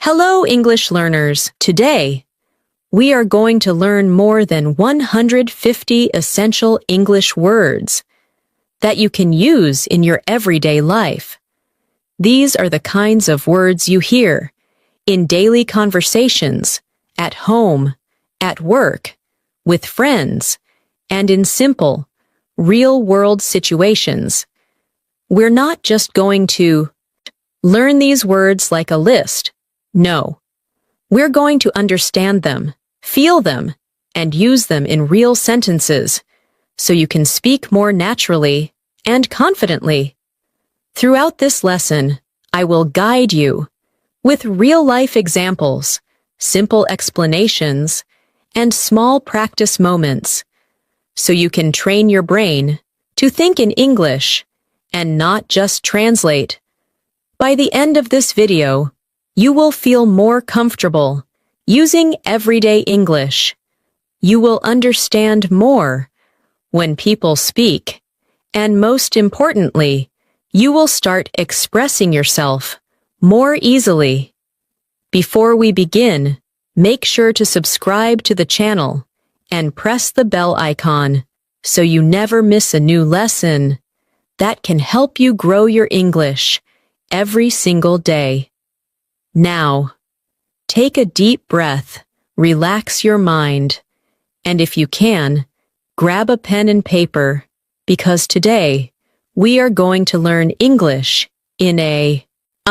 Hello, English learners. Today, we are going to learn more than 150 essential English words that you can use in your everyday life. These are the kinds of words you hear in daily conversations, at home, at work, with friends, and in simple, real-world situations. We're not just going to learn these words like a list. No, we're going to understand them, feel them, and use them in real sentences so you can speak more naturally and confidently. Throughout this lesson, I will guide you with real-life examples, simple explanations, and small practice moments so you can train your brain to think in English and not just translate. By the end of this video, you will feel more comfortable using everyday English. You will understand more when people speak, and most importantly, you will start expressing yourself more easily. Before we begin, make sure to subscribe to the channel and press the bell icon so you never miss a new lesson that can help you grow your English every single day. Now, take a deep breath, relax your mind, and if you can, grab a pen and paper, because today we are going to learn English in a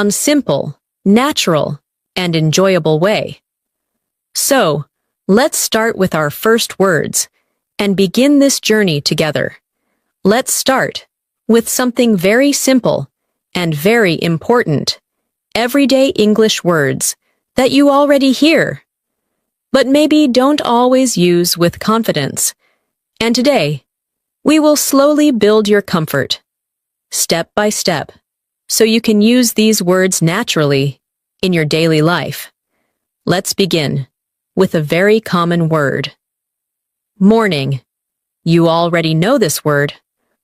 simple, natural, and enjoyable way. So, let's start with our first words and begin this journey together. Let's start with something very simple and very important. Everyday English words that you already hear, but maybe don't always use with confidence. And today, we will slowly build your comfort, step by step, so you can use these words naturally in your daily life. Let's begin with a very common word. Morning. You already know this word,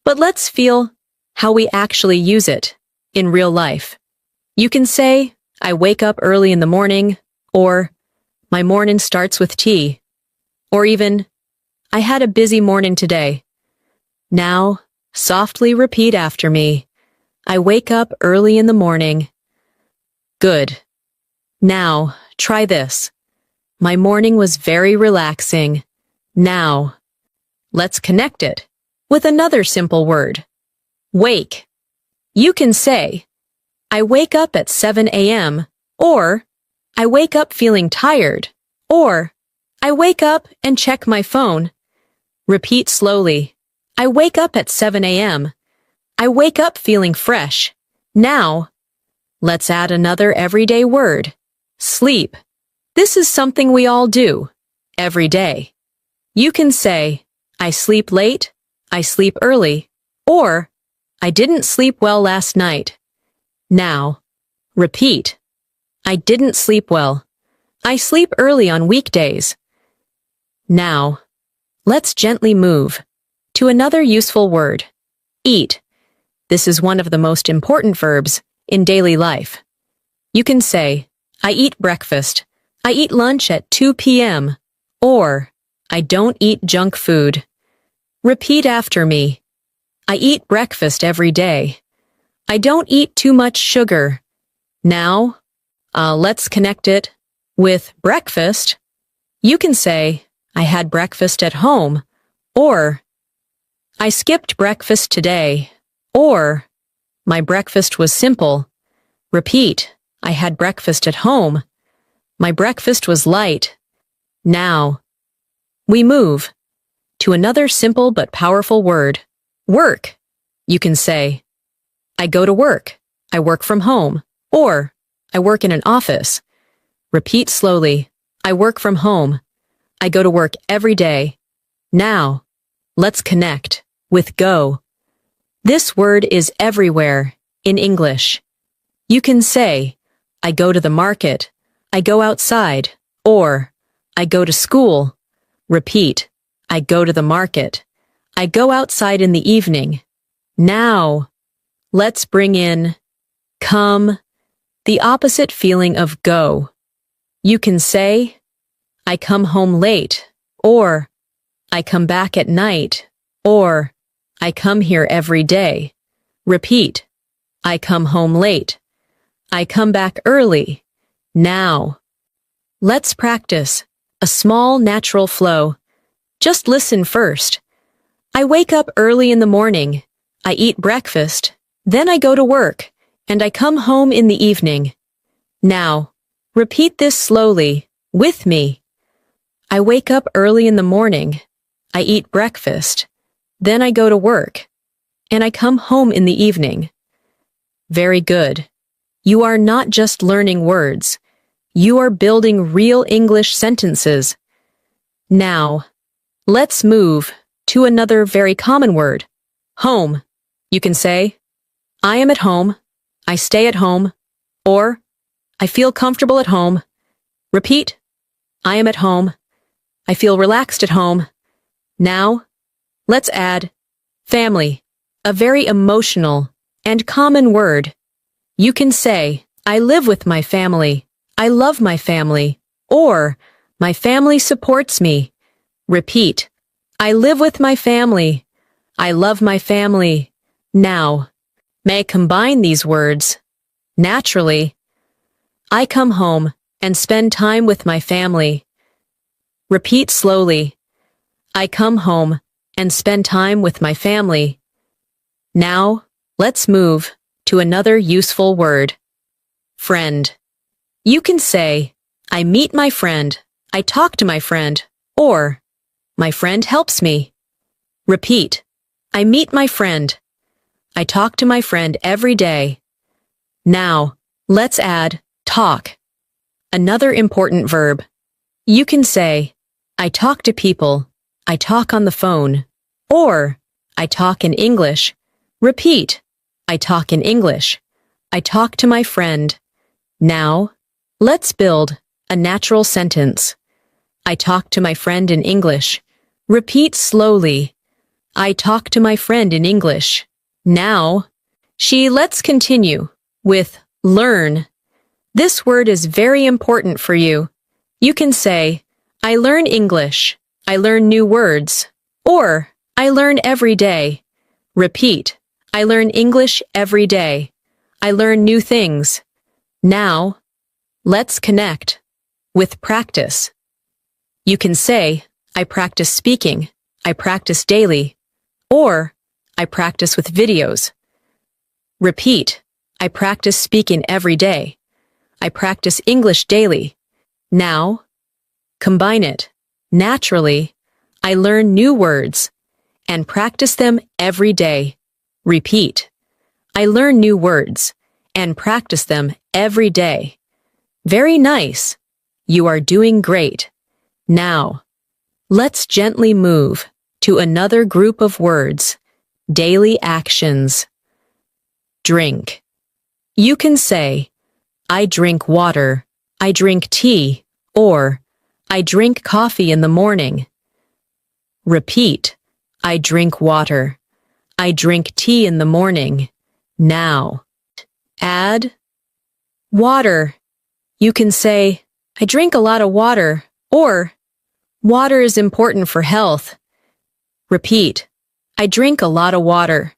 but let's feel how we actually use it in real life. You can say, I wake up early in the morning, or my morning starts with tea, or even, I had a busy morning today. Now, softly repeat after me. I wake up early in the morning. Good. Now, try this. My morning was very relaxing. Now, let's connect it with another simple word. Wake. You can say, I wake up at 7 a.m., or I wake up feeling tired, or I wake up and check my phone. Repeat slowly. I wake up at 7 a.m. I wake up feeling fresh. Now, let's add another everyday word. Sleep. This is something we all do, every day. You can say, I sleep late, I sleep early, or I didn't sleep well last night. Now, repeat. I didn't sleep well. I sleep early on weekdays. Now, let's gently move to another useful word. Eat. This is one of the most important verbs in daily life. You can say, I eat breakfast. I eat lunch at 2 p.m. Or, I don't eat junk food. Repeat after me. I eat breakfast every day. I don't eat too much sugar. Now, let's connect it with breakfast. You can say, I had breakfast at home, or I skipped breakfast today, or my breakfast was simple. Repeat, I had breakfast at home. My breakfast was light. Now, we move to another simple but powerful word. Work. You can say, I go to work. I work from home. Or, I work in an office. Repeat slowly. I work from home. I go to work every day. Now, let's connect with go. This word is everywhere in English. You can say, I go to the market. I go outside. Or, I go to school. Repeat, I go to the market. I go outside in the evening. Now, let's bring in come, the opposite feeling of go. You can say, I come home late, or I come back at night, or I come here every day. Repeat. I come home late. I come back early. Now. Let's practice. A small natural flow. Just listen first. I wake up early in the morning. I eat breakfast. Then I go to work, and I come home in the evening. Now, repeat this slowly, with me. I wake up early in the morning. I eat breakfast. Then I go to work, and I come home in the evening. Very good. You are not just learning words. You are building real English sentences. Now, let's move to another very common word, home. You can say, I am at home, I stay at home, or I feel comfortable at home. Repeat, I am at home, I feel relaxed at home. Now, let's add family, a very emotional and common word. You can say, I live with my family, I love my family, or my family supports me. Repeat, I live with my family, I love my family. Now, may I combine these words? Naturally, I come home and spend time with my family. Repeat slowly, I come home and spend time with my family. Now, let's move to another useful word, friend. You can say, I meet my friend, I talk to my friend, or my friend helps me. Repeat, I meet my friend, I talk to my friend every day. Now, let's add talk, another important verb. You can say, I talk to people, I talk on the phone, or I talk in English. Repeat, I talk in English, I talk to my friend. Now, let's build a natural sentence. I talk to my friend in English. Repeat slowly, I talk to my friend in English. Now, let's continue with learn. This word is very important for you. You can say, I learn English, I learn new words, or I learn every day. Repeat, I learn English every day. I learn new things. Now, let's connect with practice. You can say, I practice speaking, I practice daily, or I practice with videos. Repeat, I practice speaking every day. I practice English daily. Now, combine it. Naturally, I learn new words and practice them every day. Repeat, I learn new words and practice them every day. Very nice. You are doing great. Now, let's gently move to another group of words, daily actions. Drink. You can say, I drink water, I drink tea, or I drink coffee in the morning. Repeat, I drink water, I drink tea in the morning. Now, add water. You can say, I drink a lot of water, or water is important for health. Repeat, I drink a lot of water.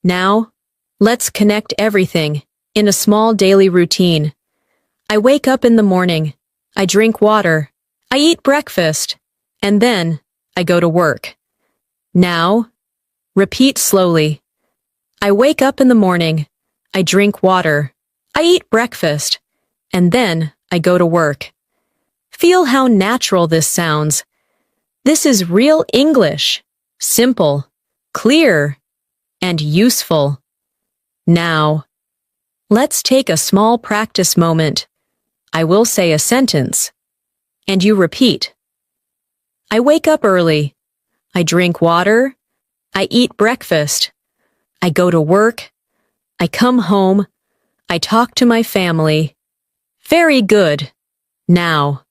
Now, let's connect everything in a small daily routine. I wake up in the morning, I drink water, I eat breakfast, and then I go to work. Now, repeat slowly. I wake up in the morning, I drink water, I eat breakfast, and then I go to work. Feel how natural this sounds. This is real English, simple, clear, and useful. Now, let's take a small practice moment. I will say a sentence, and you repeat. I wake up early. I drink water. I eat breakfast. I go to work. I come home. I talk to my family. Very good. Now,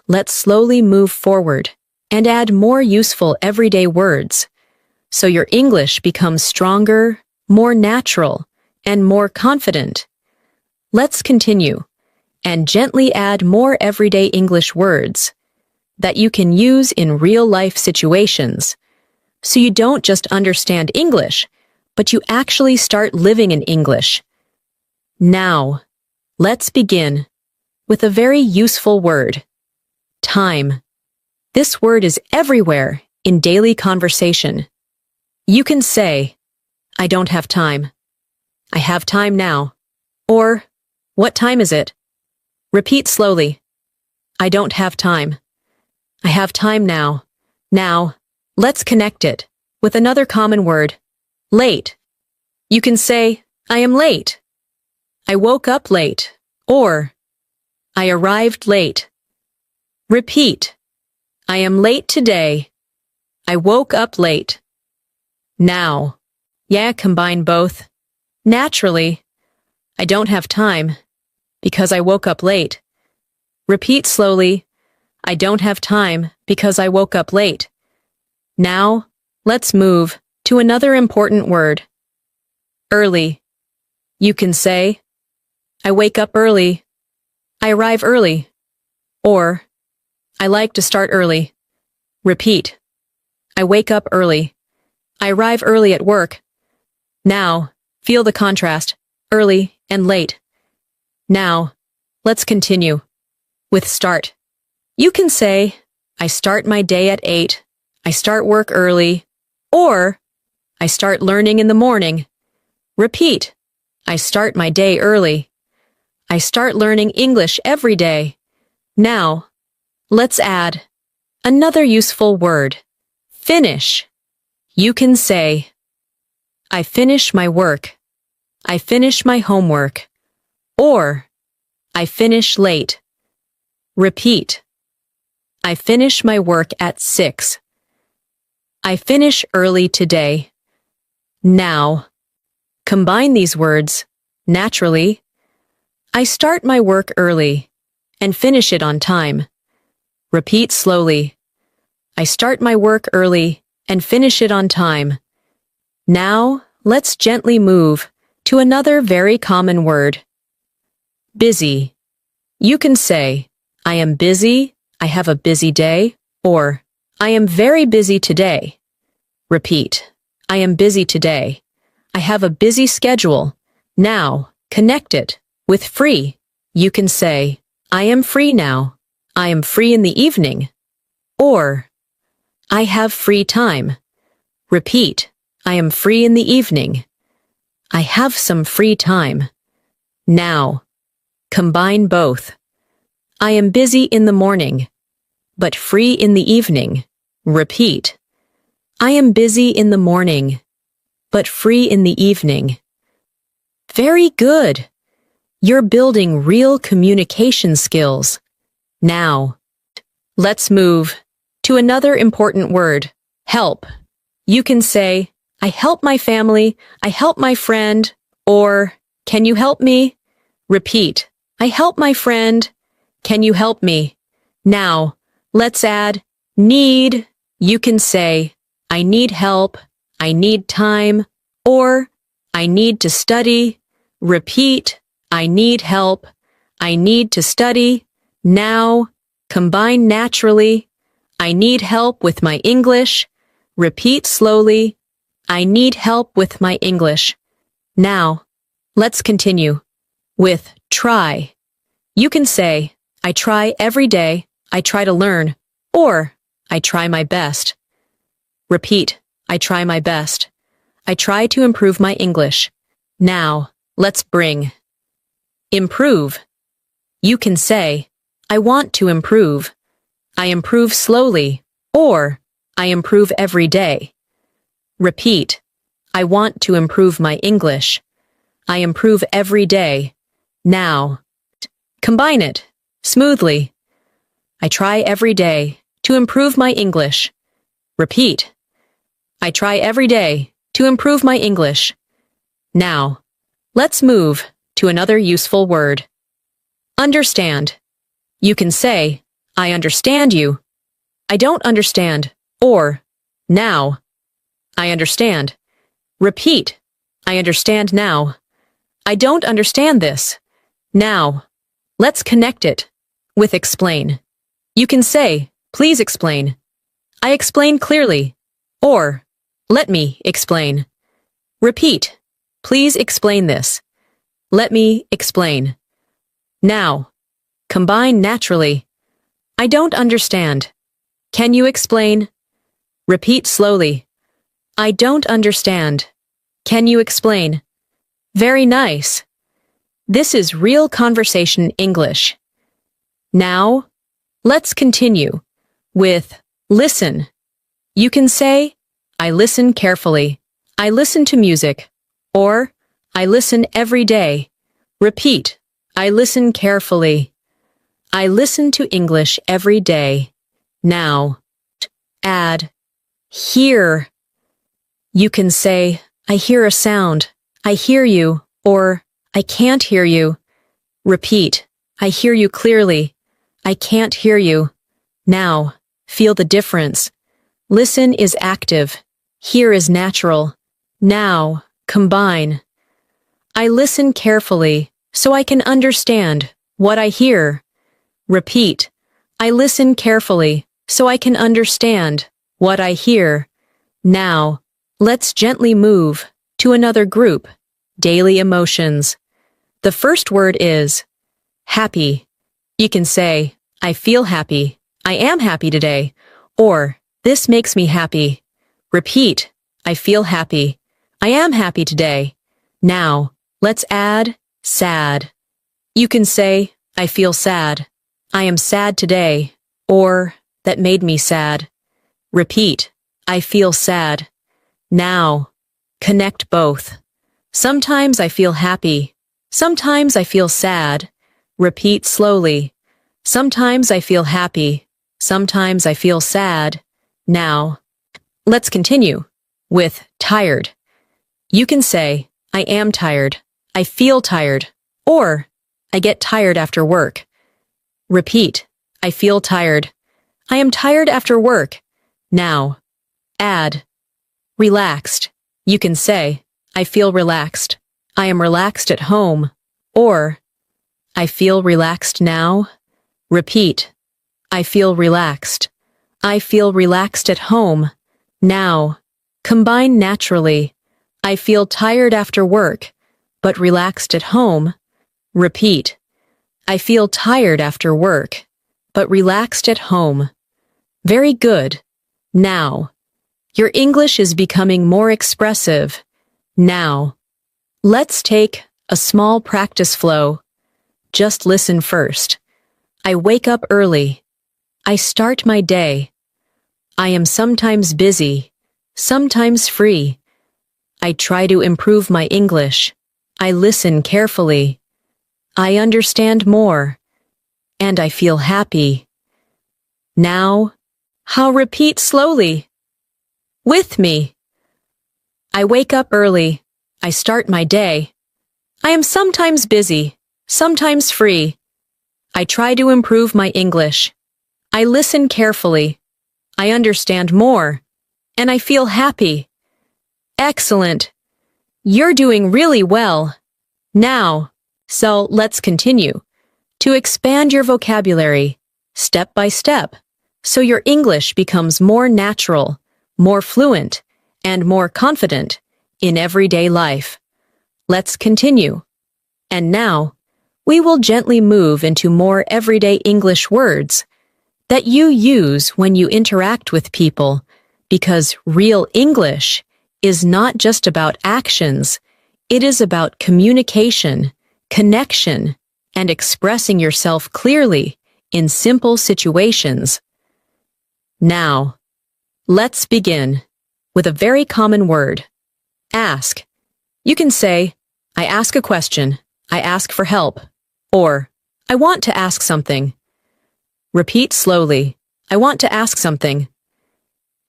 let's slowly move forward and add more useful everyday words so your English becomes stronger, more natural, and more confident. Let's continue and gently add more everyday English words that you can use in real-life situations, so you don't just understand English, but you actually start living in English. Now, let's begin with a very useful word, time. This word is everywhere in daily conversation. You can say, I don't have time. I have time now. Or, what time is it? Repeat slowly. I don't have time. I have time now. Now, let's connect it with another common word, late. You can say, I am late. I woke up late. Or, I arrived late. Repeat. I am late today. I woke up late. Now. Yeah, combine both. Naturally. I don't have time because I woke up late. Repeat slowly. I don't have time because I woke up late. Now, let's move to another important word. Early. You can say, I wake up early. I arrive early. Or, I like to start early. Repeat. I wake up early. I arrive early at work. Now, feel the contrast, early and late. Now, let's continue with start. You can say, I start my day at 8. I start work early. Or, I start learning in the morning. Repeat. I start my day early. I start learning English every day. Now, let's add another useful word, finish. You can say, I finish my work. I finish my homework. Or, I finish late. Repeat. I finish my work at 6. I finish early today. Now. Combine these words, naturally. I start my work early and finish it on time. Repeat slowly. I start my work early and finish it on time. Now, let's gently move to another very common word. Busy. You can say, I am busy, I have a busy day, or I am very busy today. Repeat. I am busy today. I have a busy schedule. Now, connect it with free. You can say, I am free now. I am free in the evening. Or, I have free time. Repeat. I am free in the evening. I have some free time. Now, combine both. I am busy in the morning, but free in the evening. Repeat. I am busy in the morning, but free in the evening. Very good. You're building real communication skills. Now, let's move to another important word, help. You can say, I help my family, I help my friend, or, can you help me? Repeat, I help my friend, can you help me? Now, let's add need. You can say, I need help, I need time, or I need to study. Repeat, I need help, I need to study. Now, combine naturally. I need help with my English. Repeat slowly. I need help with my English. Now, let's continue with try. You can say, I try every day, I try to learn, or I try my best. Repeat, I try my best. I try to improve my English. Now, let's bring improve. You can say, I want to improve. I improve slowly, or I improve every day. Repeat, I want to improve my English. I improve every day. Now, combine it smoothly. I try every day to improve my English. Repeat, I try every day to improve my English. Now, let's move to another useful word. Understand. You can say, I understand you. I don't understand, or now. I understand. Repeat, I understand now. I don't understand this. Now, let's connect it with explain. You can say, please explain. I explain clearly. Or, let me explain. Repeat, please explain this. Let me explain. Now, combine naturally. I don't understand. Can you explain? Repeat slowly. I don't understand. Can you explain? Very nice. This is real conversation English. Now, let's continue with listen. You can say, I listen carefully. I listen to music. Or, I listen every day. Repeat, I listen carefully. I listen to English every day. Now, add, hear. You can say, I hear a sound. I hear you. Or, I can't hear you. Repeat, I hear you clearly. I can't hear you. Now, feel the difference. Listen is active. Hear is natural. Now, combine. I listen carefully so I can understand what I hear. Repeat, I listen carefully so I can understand what I hear. Now, let's gently move to another group, daily emotions. The first word is happy. You can say, I feel happy. I am happy today. Or, this makes me happy. Repeat, I feel happy. I am happy today. Now, let's add sad. You can say, I feel sad. I am sad today. Or, that made me sad. Repeat, I feel sad. Now, connect both. Sometimes I feel happy. Sometimes I feel sad. Repeat slowly. Sometimes I feel happy. Sometimes I feel sad. Now, let's continue with tired. You can say, I am tired. I feel tired. Or, I get tired after work. Repeat, I feel tired. I am tired after work. Now, add, relaxed. You can say, I feel relaxed. I am relaxed at home. Or, I feel relaxed now. Repeat, I feel relaxed. I feel relaxed at home. Now, combine naturally. I feel tired after work, but relaxed at home. Repeat, I feel tired after work, but relaxed at home. Very good. Now, your English is becoming more expressive. Now, let's take a small practice flow. Just listen first. I wake up early. I start my day. I am sometimes busy, sometimes free. I try to improve my English. I listen carefully. I understand more. And I feel happy. Now, I'll repeat slowly. With me. I wake up early. I start my day. I am sometimes busy, sometimes free. I try to improve my English. I listen carefully. I understand more. And I feel happy. Excellent. You're doing really well. Now, so let's continue to expand your vocabulary, step by step, so your English becomes more natural, more fluent, and more confident in everyday life. Let's continue. And now, we will gently move into more everyday English words that you use when you interact with people, because real English is not just about actions, it is about communication, connection, and expressing yourself clearly in simple situations. Now, let's begin with a very common word, ask. You can say, I ask a question, I ask for help, or I want to ask something. Repeat slowly, I want to ask something.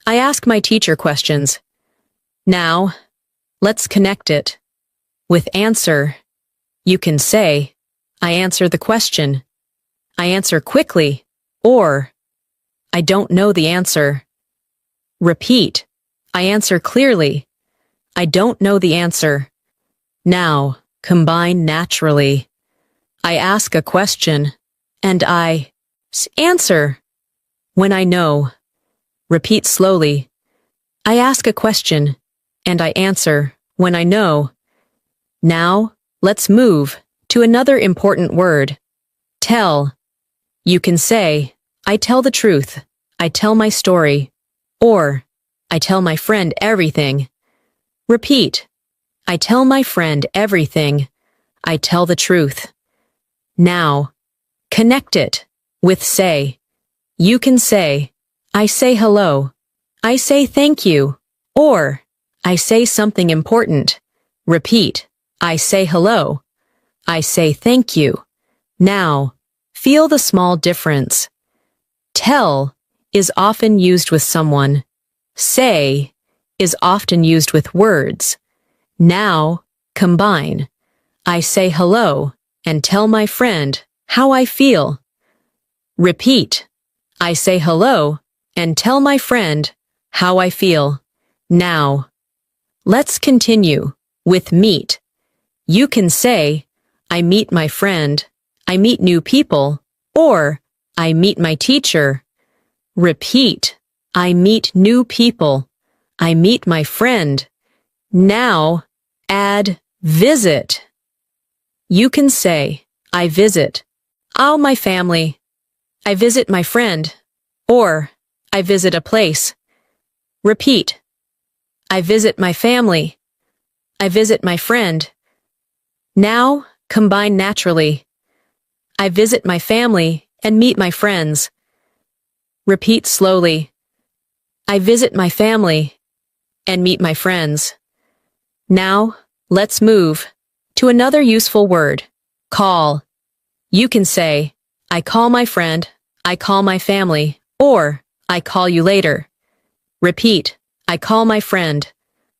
I ask my teacher questions. Now, let's connect it with answer. You can say, I answer the question. I answer quickly, or I don't know the answer. Repeat, I answer clearly. I don't know the answer. Now, combine naturally. I ask a question, and I answer when I know. Repeat slowly. I ask a question, and I answer when I know. Now, let's move to another important word. Tell. You can say, I tell the truth. I tell my story. Or, I tell my friend everything. Repeat. I tell my friend everything. I tell the truth. Now, connect it with say. You can say, I say hello. I say thank you. Or, I say something important. Repeat. I say hello. I say thank you. Now, feel the small difference. Tell is often used with someone. Say is often used with words. Now, combine. I say hello and tell my friend how I feel. Repeat. I say hello and tell my friend how I feel. Now, let's continue with meet. You can say, I meet my friend, I meet new people, or I meet my teacher. Repeat. I meet new people. I meet my friend. Now, add visit. You can say, I visit. My family. I visit my friend. Or, I visit a place. Repeat. I visit my family. I visit my friend. Now, combine naturally. I visit my family and meet my friends. Repeat slowly. I visit my family and meet my friends. Now, let's move to another useful word. Call. You can say, I call my friend, I call my family, or I call you later. Repeat. I call my friend.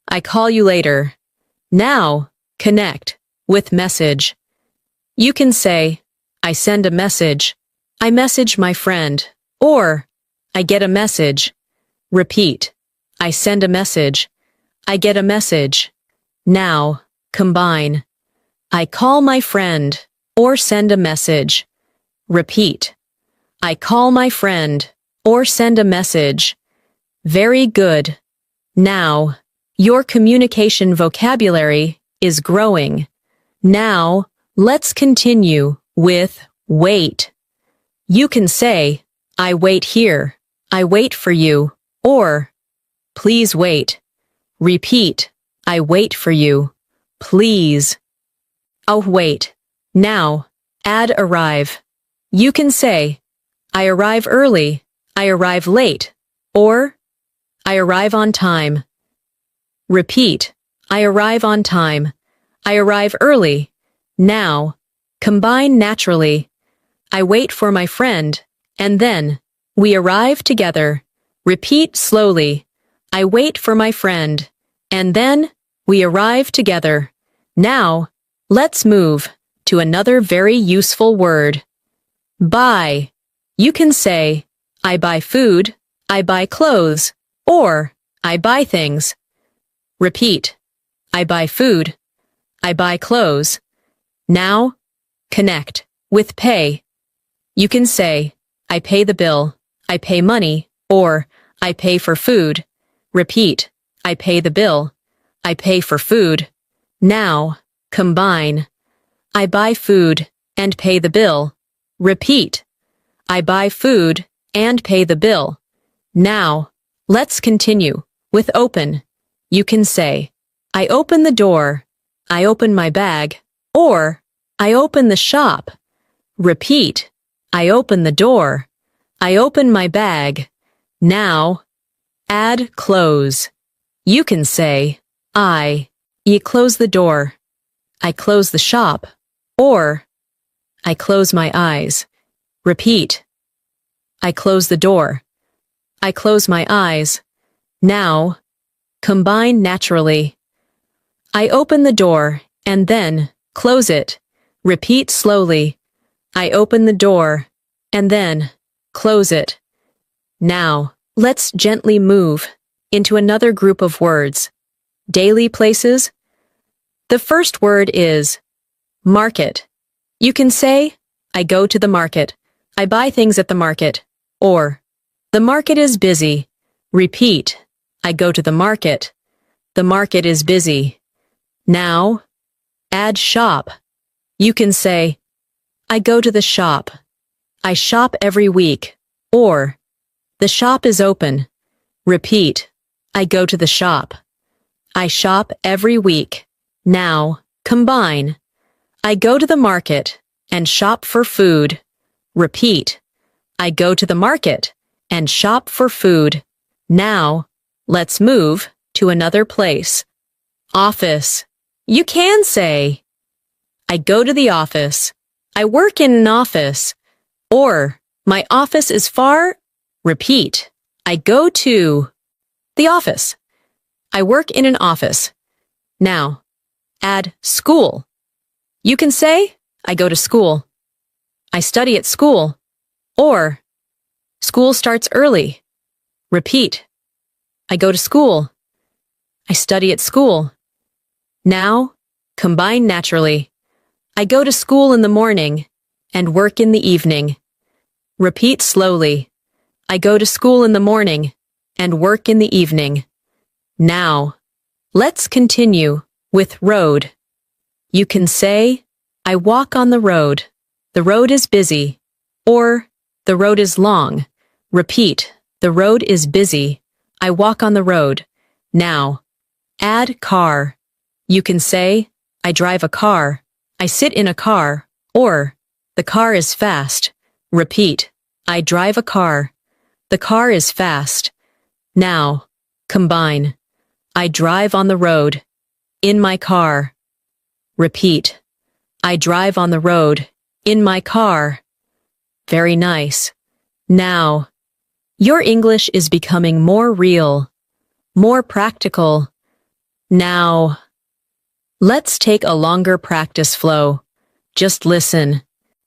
I call you later. Now, connect with message. You can say, I send a message. I message my friend. Or, I get a message. Repeat. I send a message. I get a message. Now, combine. I call my friend or send a message. Repeat. I call my friend or send a message. Very good. Now, your communication vocabulary is growing. Now, let's continue with wait. You can say, I wait here. I wait for you. Or, please wait. Repeat. I wait for you. Please. I'll wait. Now, add arrive. You can say, I arrive early. I arrive late. Or, I arrive on time. Repeat. I arrive on time. I arrive early. Now, combine naturally. I wait for my friend, and then, we arrive together. Repeat slowly. I wait for my friend, and then, we arrive together. Now, let's move to another very useful word. Buy. You can say, I buy food, I buy clothes, or I buy things. Repeat. I buy food, I buy clothes. Now, connect with pay. You can say, I pay the bill, I pay money, or I pay for food. Repeat. I pay the bill, I pay for food. Now, combine. I buy food and pay the bill. Repeat. I buy food and pay the bill. Now, let's continue with open. You can say, I open the door, I open my bag, or I open the shop. Repeat. I open the door, I open my bag. Now, add close. You can say, you close the door, I close the shop, or I close my eyes. Repeat. I close the door, I close my eyes. Now, combine naturally. I open the door and then close it. Repeat slowly. I open the door and then close it. Now, let's gently move into another group of words. Daily places. The first word is market. You can say, I go to the market. I buy things at the market. Or, the market is busy. Repeat, I go to the market. The market is busy. Now, add shop. You can say, I go to the shop. I shop every week. Or, the shop is open. Repeat, I go to the shop. I shop every week. Now, combine. I go to the market and shop for food. Repeat, I go to the market and shop for food. Now, let's move to another place. Office. You can say, I go to the office. I work in an office. Or, my office is far. Repeat, I go to the office. I work in an office. Now, add school. You can say, I go to school. I study at school. Or, school starts early. Repeat, I go to school. I study at school. Now, combine naturally. I go to school in the morning and work in the evening. Repeat slowly. I go to school in the morning and work in the evening. Now, let's continue with road. You can say, I walk on the road. The road is busy. Or, the road is long. Repeat, the road is busy. I walk on the road. Now, add car. You can say, I drive a car. I sit in a car. Or, the car is fast. Repeat, I drive a car. The car is fast. Now, combine. I drive on the road. In my car. Repeat, I drive on the road. In my car. Very nice. Now, your English is becoming more real, more practical. Now, let's take a longer practice flow. Just listen.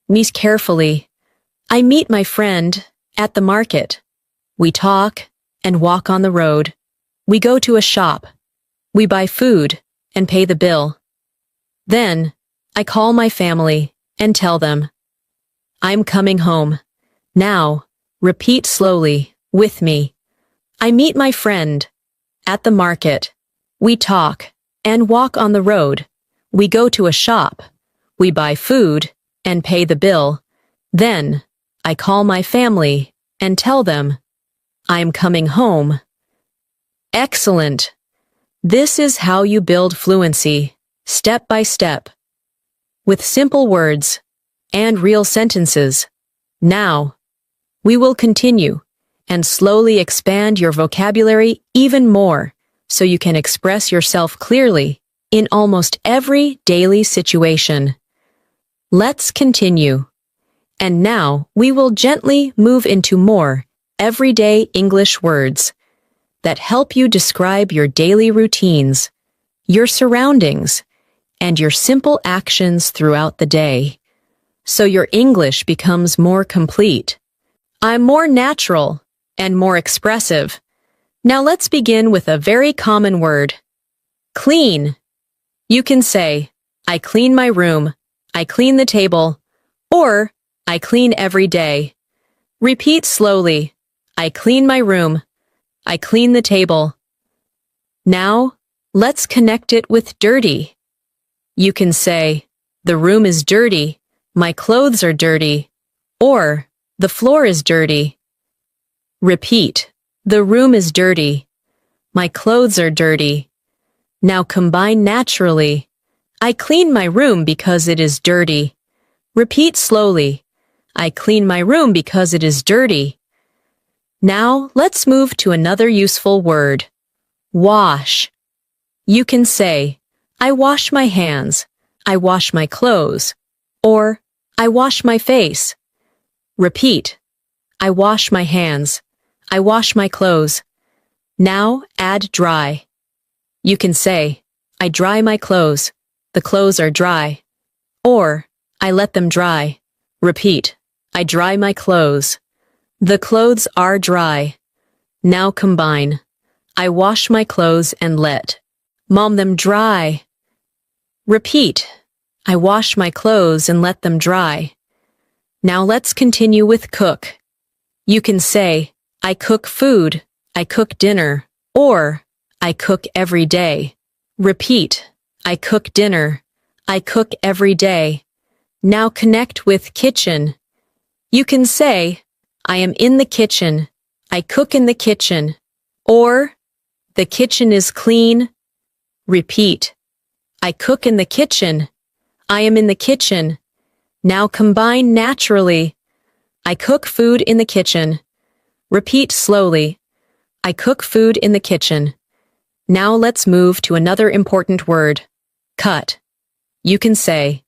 Meet carefully. I meet my friend at the market. We talk and walk on the road. We go to a shop. We buy food and pay the bill. Then, I call my family and tell them, I'm coming home. Now, repeat slowly, with me. I meet my friend at the market. We talk and walk on the road. We go to a shop. We buy food and pay the bill. Then, I call my family and tell them, I'm coming home. Excellent! This is how you build fluency, step by step, with simple words and real sentences. Now, we will continue and slowly expand your vocabulary even more so you can express yourself clearly in almost every daily situation. Let's continue. And now we will gently move into more everyday English words that help you describe your daily routines, your surroundings, and your simple actions throughout the day, so your English becomes more complete. I'm more natural and more expressive. Now let's begin with a very common word. Clean. You can say, I clean my room, I clean the table, or I clean every day. Repeat slowly. I clean my room, I clean the table. Now, let's connect it with dirty. You can say, the room is dirty, my clothes are dirty, or the floor is dirty. Repeat, the room is dirty, my clothes are dirty. Now combine naturally. I clean my room because it is dirty. Repeat slowly. I clean my room because it is dirty. Now, let's move to another useful word. Wash. You can say, I wash my hands, I wash my clothes, or I wash my face. Repeat, I wash my hands, I wash my clothes. Now, add dry. You can say, I dry my clothes, the clothes are dry. Or, I let them dry. Repeat, I dry my clothes. The clothes are dry. Now combine. I wash my clothes and let mom them dry. Repeat. I wash my clothes and let them dry. Now let's continue with cook. You can say, I cook food, I cook dinner, or I cook every day. Repeat, I cook dinner, I cook every day. Now connect with kitchen. You can say, I am in the kitchen, I cook in the kitchen, or the kitchen is clean. Repeat, I cook in the kitchen, I am in the kitchen. Now combine naturally. I cook food in the kitchen. Repeat slowly. I cook food in the kitchen. Now let's move to another important word, cut. You can say,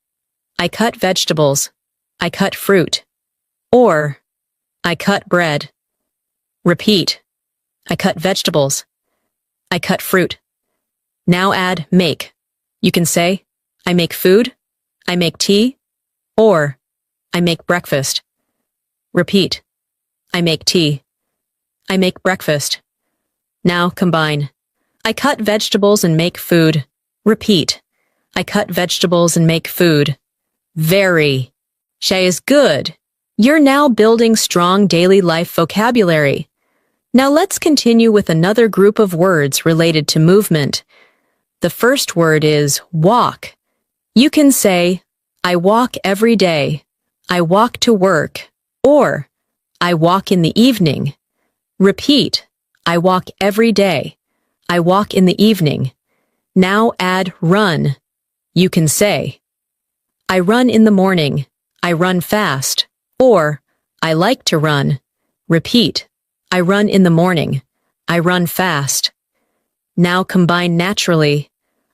I cut vegetables, I cut fruit, or I cut bread. Repeat, I cut vegetables, I cut fruit. Now add make. You can say, I make food, I make tea, or I make breakfast. Repeat, I make tea, I make breakfast. Now combine. I cut vegetables and make food. Repeat, I cut vegetables and make food. Very. She is good. You're now building strong daily life vocabulary. Now let's continue with another group of words related to movement. The first word is walk. You can say, I walk every day, I walk to work, or I walk in the evening. Repeat, I walk every day, I walk in the evening. Now add run. You can say, I run in the morning, I run fast, or I like to run. Repeat, I run in the morning, I run fast. Now combine naturally.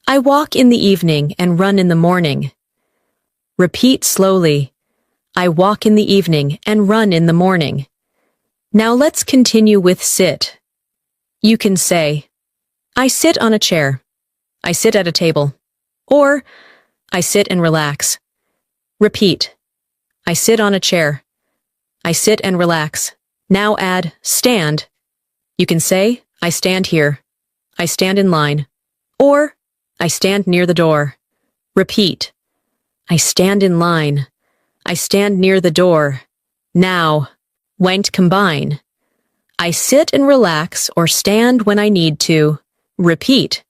I walk in the evening and run in the morning. Repeat slowly. I walk in the evening and run in the morning. Now let's continue with sit. You can say, I sit on a chair, I sit at a table, or I sit and relax. Repeat, I sit on a chair, I sit and relax. Now add stand. You can say, I stand here, I stand in line, or I stand near the door. Repeat, I stand in line, I stand near the door. Now, won't combine. I sit and relax or stand when I need to. Repeat,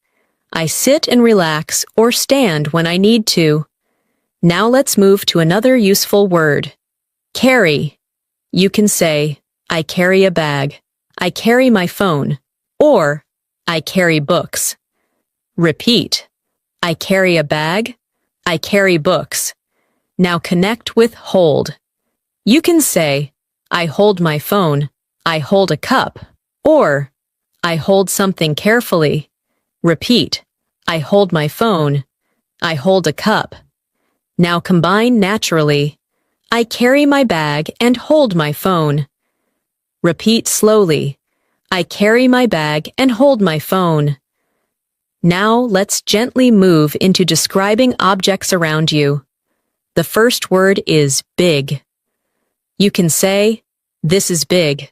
I sit and relax or stand when I need to. Now let's move to another useful word, carry. You can say, I carry a bag, I carry my phone, or I carry books. Repeat, I carry a bag, I carry books. Now connect with hold. You can say, I hold my phone, I hold a cup, or I hold something carefully. Repeat, I hold my phone, I hold a cup. Now combine naturally. I carry my bag and hold my phone. Repeat slowly. I carry my bag and hold my phone. Now let's gently move into describing objects around you. The first word is big. You can say, this is big,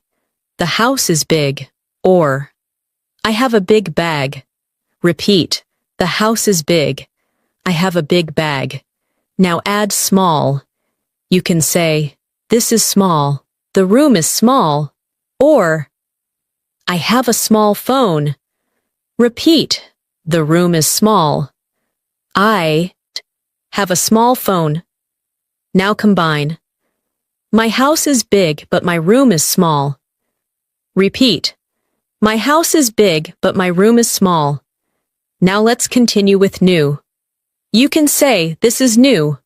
the house is big, or I have a big bag. Repeat, the house is big, I have a big bag. Now add small. You can say, this is small, the room is small, or I have a small phone. Repeat, the room is small. I have a small phone. Now combine. My house is big, but my room is small. Repeat. My house is big, but my room is small. Now let's continue with new. You can say, this is new.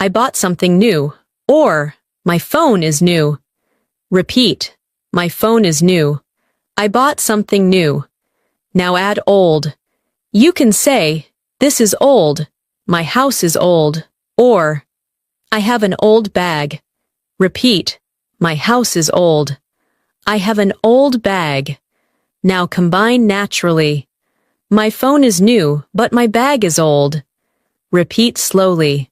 I bought something new. Or, my phone is new. Repeat. My phone is new. I bought something new. Now add old. You can say, this is old. My house is old. Or, I have an old bag. Repeat. My house is old. I have an old bag. Now combine naturally. My phone is new, but my bag is old. Repeat slowly.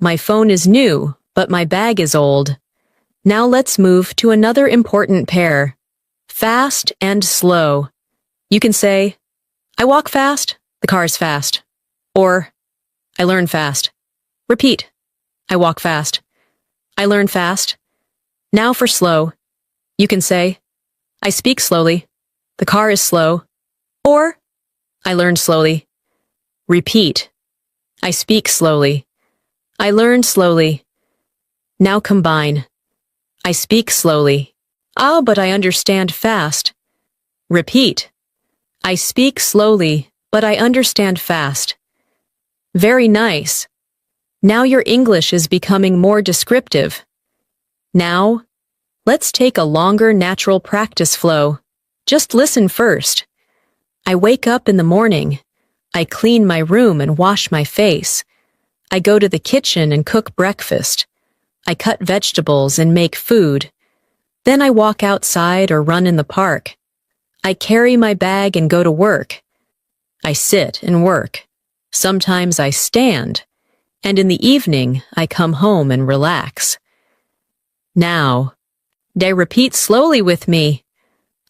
My phone is new, but my bag is old. Now let's move to another important pair. Fast and slow. You can say, I walk fast, the car is fast. Or, I learn fast, Repeat. I walk fast. I learn fast. Now for slow. You can say, I speak slowly. The car is slow. Or, I learn slowly. Repeat. I speak slowly. I learn slowly. Now combine. I speak slowly. Ah, but I understand fast. Repeat. I speak slowly, but I understand fast. Very nice. Now your English is becoming more descriptive. Now, let's take a longer natural practice flow. Just listen first. I wake up in the morning. I clean my room and wash my face. I go to the kitchen and cook breakfast. I cut vegetables and make food. Then I walk outside or run in the park. I carry my bag and go to work. I sit and work. Sometimes I stand. And in the evening, I come home and relax. Now, repeat slowly with me.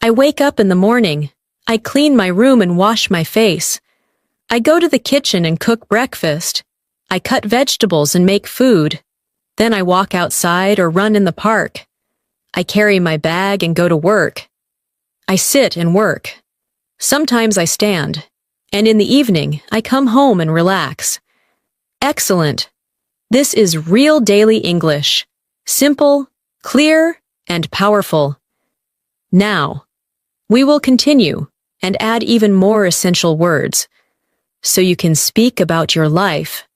I wake up in the morning. I clean my room and wash my face. I go to the kitchen and cook breakfast. I cut vegetables and make food. Then I walk outside or run in the park. I carry my bag and go to work. I sit and work. Sometimes I stand. And in the evening, I come home and relax. Excellent. This is real daily English. Simple, clear, and powerful. Now, we will continue and add even more essential words so you can speak about your life,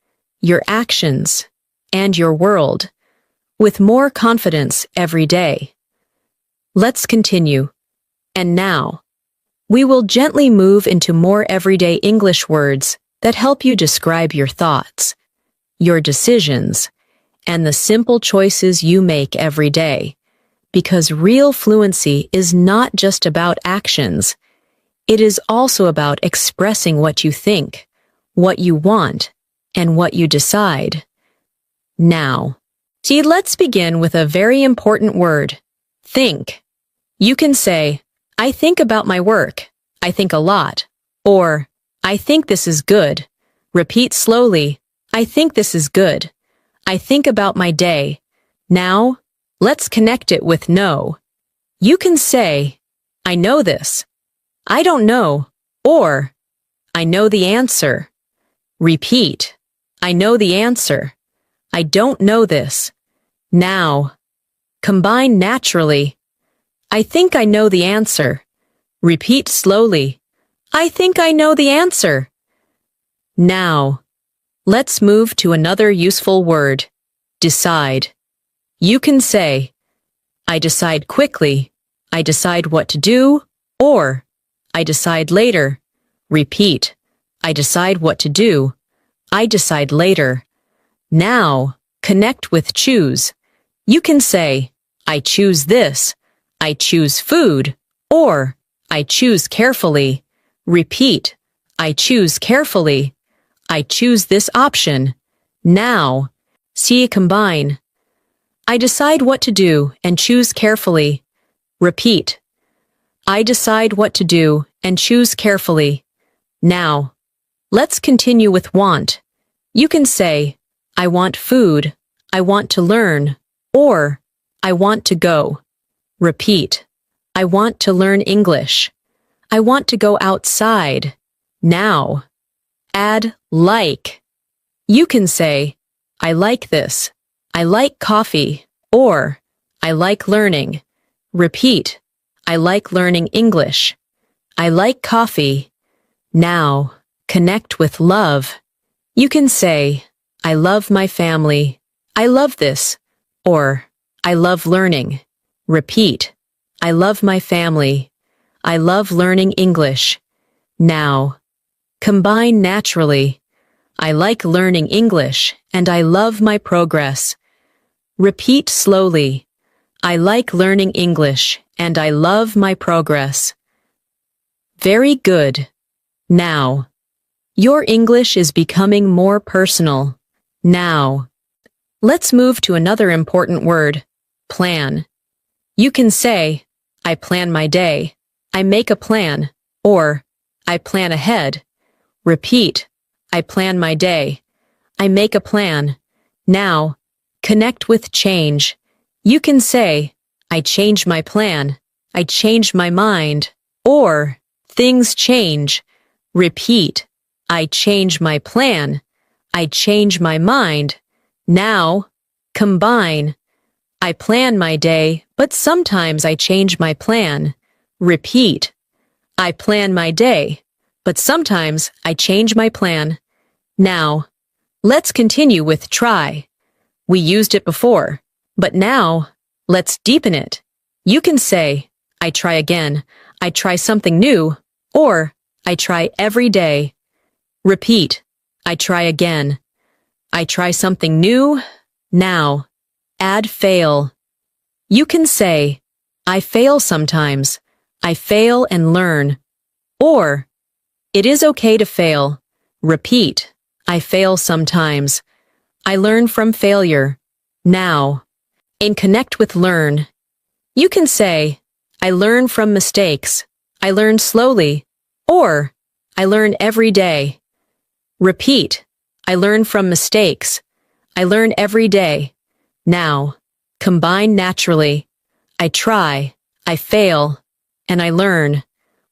your actions, and your world with more confidence every day. Let's continue. And now, we will gently move into more everyday English words that help you describe your thoughts, your decisions, and the simple choices you make every day. Because real fluency is not just about actions. It is also about expressing what you think, what you want, and what you decide. Now, let's begin with a very important word, think. You can say, I think about my work. I think a lot. Or, I think this is good. Repeat slowly. I think this is good. I think about my day. Now, let's connect it with know. You can say, I know this. I don't know. Or, I know the answer. Repeat. I know the answer. I don't know this. Now, combine naturally. I think I know the answer. Repeat slowly. I think I know the answer. Now, let's move to another useful word, decide. You can say, I decide quickly. I decide what to do. Or, I decide later. Repeat. I decide what to do. I decide later. Now, connect with choose. You can say, I choose this. I choose food. Or, I choose carefully. Repeat. I choose carefully. I choose this option. Now, combine. I decide what to do and choose carefully. Repeat. I decide what to do and choose carefully. Now, let's continue with want. You can say, I want food. I want to learn. Or, I want to go. Repeat. I want to learn English. I want to go outside. Now, add like. You can say, I like this. I like coffee. Or, I like learning. Repeat. I like learning English. I like coffee. Now, connect with love. You can say, I love my family. I love this. Or, I love learning. Repeat. I love my family. I love learning English. Now, combine naturally. I like learning English and I love my progress. Repeat slowly. I like learning English and I love my progress. Very good. Now, your English is becoming more personal. Now, let's move to another important word, plan. You can say, I plan my day. I make a plan. Or, I plan ahead. Repeat. I plan my day. I make a plan. Now, connect with change. You can say, I changed my plan, I changed my mind, or things change. Repeat, I changed my plan, I changed my mind. Now, combine. I plan my day, but sometimes I change my plan. Repeat, I plan my day, but sometimes I change my plan. Now, let's continue with try. We used it before, but now, let's deepen it. You can say, I try again, I try something new, or I try every day. Repeat, I try again. I try something new. Now, add fail. You can say, I fail sometimes. I fail and learn. Or, it is okay to fail. Repeat, I fail sometimes. I learn from failure. Now, in connect with learn, you can say, I learn from mistakes. I learn slowly. Or, I learn every day. Repeat, I learn from mistakes. I learn every day. Now, combine naturally. I try, I fail, and I learn.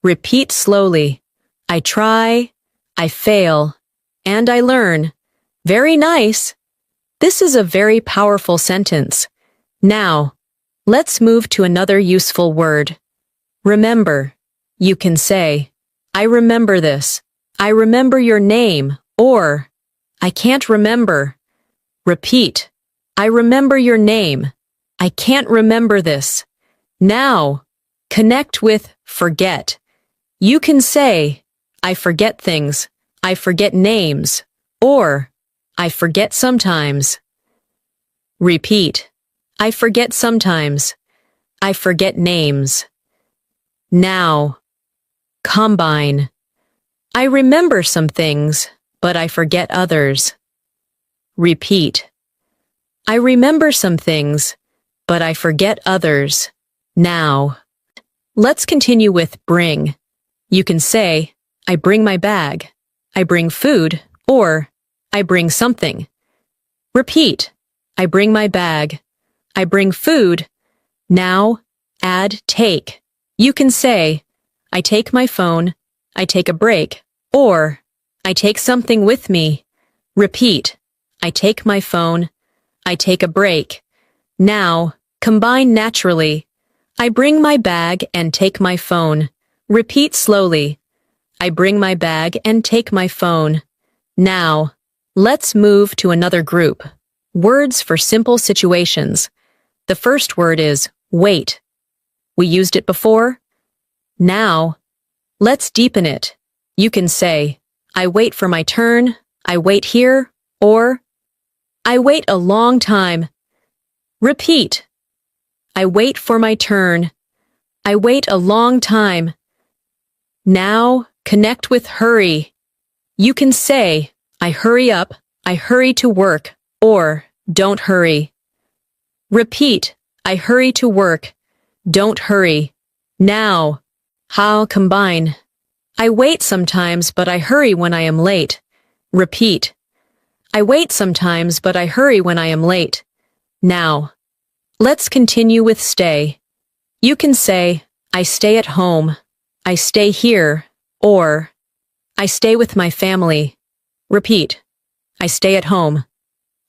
Repeat slowly. I try, I fail, and I learn. Very nice. This is a very powerful sentence. Now, let's move to another useful word. Remember. You can say, I remember this. I remember your name, or I can't remember. Repeat, I remember your name. I can't remember this. Now, connect with forget. You can say, I forget things. I forget names, or I forget sometimes. Repeat, I forget sometimes. I forget names. Now, combine. I remember some things, but I forget others. Repeat. I remember some things, but I forget others. Now, let's continue with bring. You can say, I bring my bag. I bring food, or I bring something. Repeat. I bring my bag. I bring food. Now, add take. You can say, I take my phone. I take a break, or I take something with me. Repeat. I take my phone. I take a break. Now, combine naturally. I bring my bag and take my phone. Repeat slowly. I bring my bag and take my phone. Now, let's move to another group. Words for simple situations. The first word is wait. We used it before. Now, let's deepen it. You can say, I wait for my turn, I wait here, or I wait a long time. Repeat. I wait for my turn. I wait a long time. Now, connect with hurry. You can say, I hurry up, I hurry to work, or don't hurry. Repeat, I hurry to work, don't hurry. Now, how combine. I wait sometimes, but I hurry when I am late. Repeat. I wait sometimes, but I hurry when I am late. Now, let's continue with stay. You can say, I stay at home, I stay here, or I stay with my family. Repeat. I stay at home.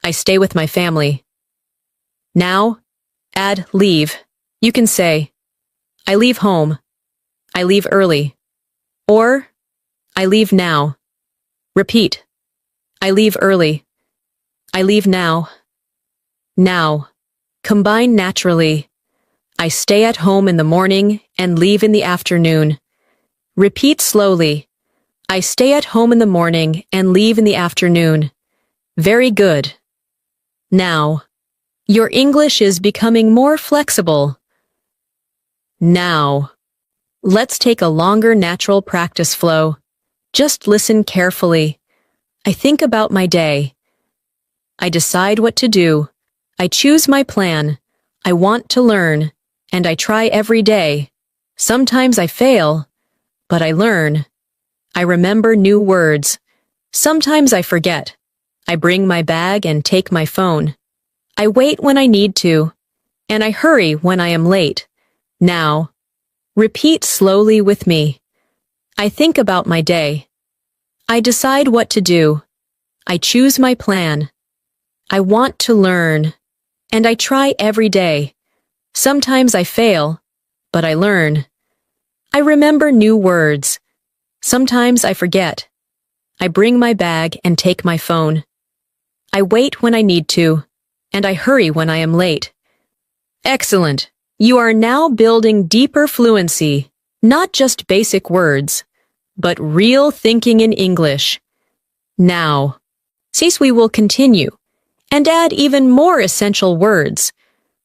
I stay with my family. Now, add leave. You can say, I leave home. I leave early. Or, I leave now. Repeat. I leave early. I leave now. Now, combine naturally. I stay at home in the morning and leave in the afternoon. Repeat slowly. I stay at home in the morning and leave in the afternoon. Very good. Now, your English is becoming more flexible. Now, let's take a longer natural practice flow. Just listen carefully. I think about my day. I decide what to do. I choose my plan. I want to learn, and I try every day. Sometimes I fail, but I learn. I remember new words. Sometimes I forget. I bring my bag and take my phone. I wait when I need to, and I hurry when I am late. Now, repeat slowly with me. I think about my day. I decide what to do. I choose my plan. I want to learn, and I try every day. Sometimes I fail, but I learn. I remember new words. Sometimes I forget. I bring my bag and take my phone. I wait when I need to, and I hurry when I am late. Excellent! You are now building deeper fluency, not just basic words, but real thinking in English. Now, since we will continue and add even more essential words,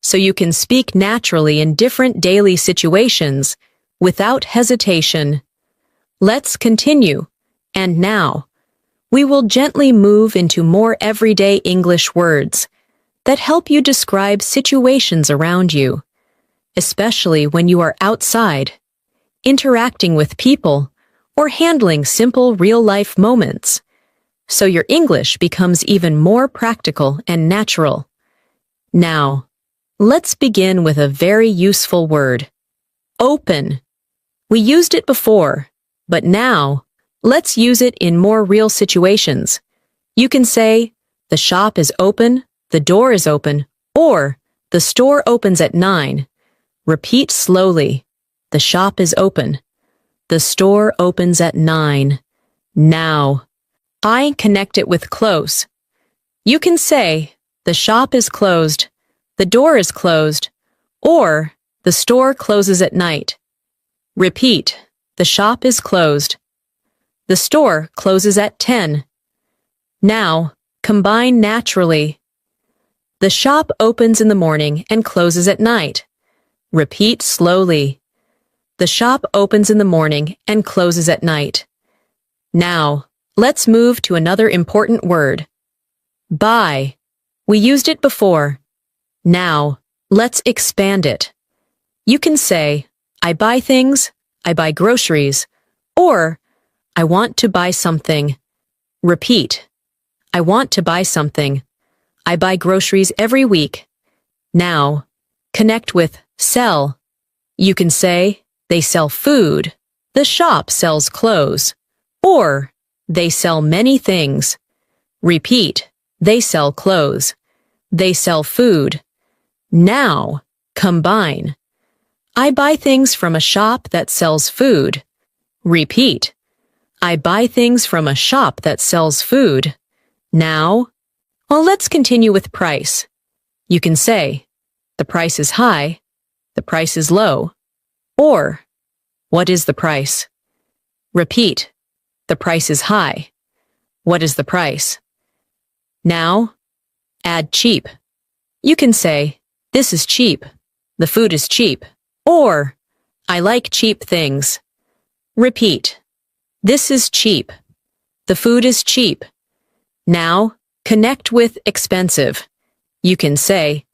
so you can speak naturally in different daily situations without hesitation. Let's continue, and now, we will gently move into more everyday English words that help you describe situations around you, especially when you are outside, interacting with people, or handling simple real-life moments, so your English becomes even more practical and natural. Now, let's begin with a very useful word. Open. We used it before, but now, let's use it in more real situations. You can say, the shop is open, the door is open, or the store opens at 9. Repeat slowly. The shop is open. The store opens at 9. Now, I connect it with close. You can say, the shop is closed, the door is closed, or the store closes at night. Repeat, the shop is closed. The store closes at 10. Now, combine naturally. The shop opens in the morning and closes at night. Repeat slowly. The shop opens in the morning and closes at night. Now, let's move to another important word. Buy. We used it before. Now, let's expand it. You can say, I buy things, I buy groceries, or I want to buy something. Repeat. I want to buy something. I buy groceries every week. Now, connect with sell. You can say, they sell food, the shop sells clothes, or they sell many things. Repeat, they sell clothes, they sell food. Now, combine. I buy things from a shop that sells food. Repeat, I buy things from a shop that sells food. Now, well, let's continue with price. You can say, the price is high, the price is low, or what is the price? Repeat, the price is high. What is the price? Now, add cheap. You can say, this is cheap, the food is cheap, or I like cheap things. Repeat, this is cheap, the food is cheap. Now, connect with expensive. You can say,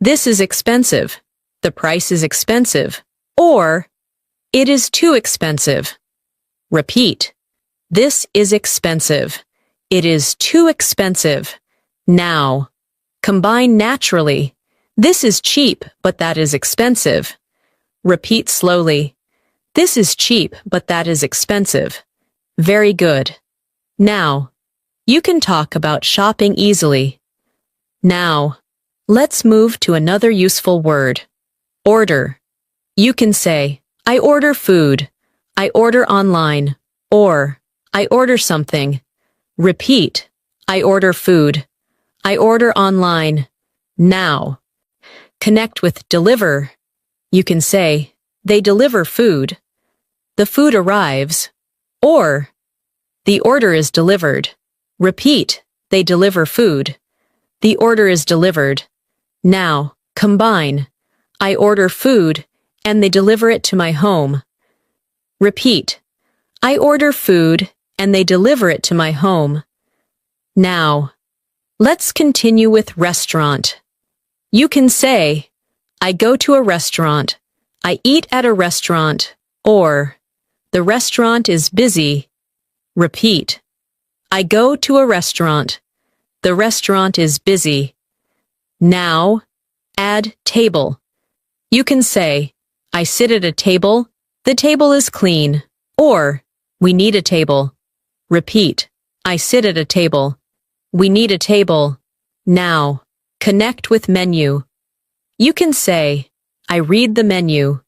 this is expensive, the price is expensive, or it is too expensive. Repeat, this is expensive, it is too expensive. Now, combine naturally. This is cheap, but that is expensive. Repeat slowly. This is cheap, but that is expensive. Very good. Now, you can talk about shopping easily. Now, let's move to another useful word. Order. You can say, I order food, I order online, or I order something. Repeat, I order food, I order online. Now, connect with deliver. You can say, they deliver food, the food arrives, or the order is delivered. Repeat, they deliver food, the order is delivered. Now, combine. I order food, and they deliver it to my home. Repeat, I order food, and they deliver it to my home. Now, let's continue with restaurant. You can say, I go to a restaurant, I eat at a restaurant, or the restaurant is busy. Repeat, I go to a restaurant, The restaurant is busy. Now, add table. You can say, I sit at a table. The table is clean. Or, we need a table. Repeat, I sit at a table. We need a table. Now, connect with menu. You can say, I read the menu.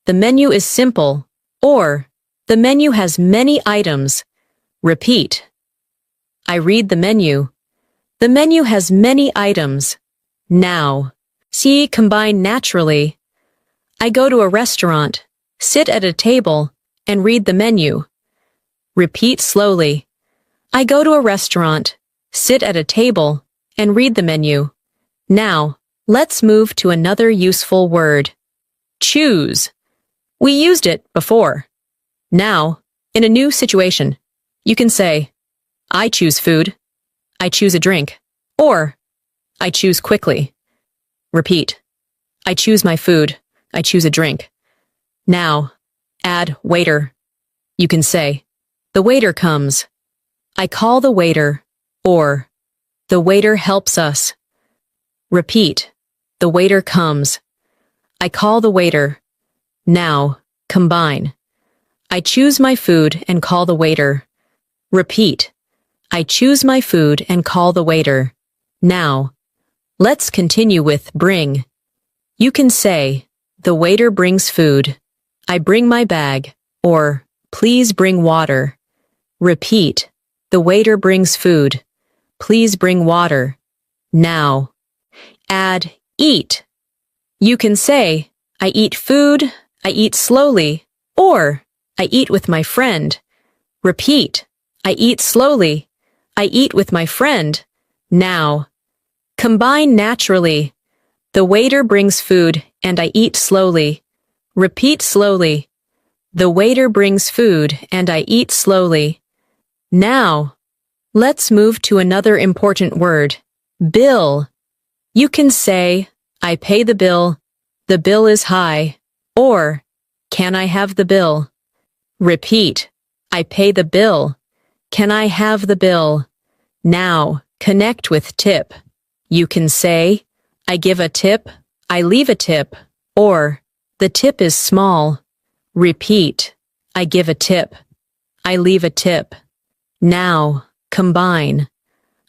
The menu is simple. Or, the menu has many items. Repeat, I read the menu. The menu has many items. Now, see, combine naturally. I go to a restaurant, sit at a table, and read the menu. Repeat slowly. I go to a restaurant, sit at a table, and read the menu. Now, let's move to another useful word. Choose. We used it before. Now, in a new situation, you can say, I choose food. I choose a drink. Or, I choose quickly. Repeat. I choose my food. I choose a drink. Now, add waiter. You can say, the waiter comes. I call the waiter. Or, the waiter helps us. Repeat. The waiter comes. I call the waiter. Now, combine. I choose my food and call the waiter. Repeat. I choose my food and call the waiter. Now, let's continue with bring. You can say, the waiter brings food. I bring my bag. Or, please bring water. Repeat. The waiter brings food. Please bring water. Now, add eat. You can say, I eat food. I eat slowly. Or, I eat with my friend. Repeat. I eat slowly. I eat with my friend. Now, combine naturally. The waiter brings food and I eat slowly. Repeat slowly. The waiter brings food and I eat slowly. Now, let's move to another important word. Bill. You can say, I pay the bill. The bill is high. Or, can I have the bill? Repeat. I pay the bill. Can I have the bill? Now, connect with tip. You can say, I give a tip. I leave a tip. Or, the tip is small. Repeat. I give a tip. I leave a tip. Now, combine.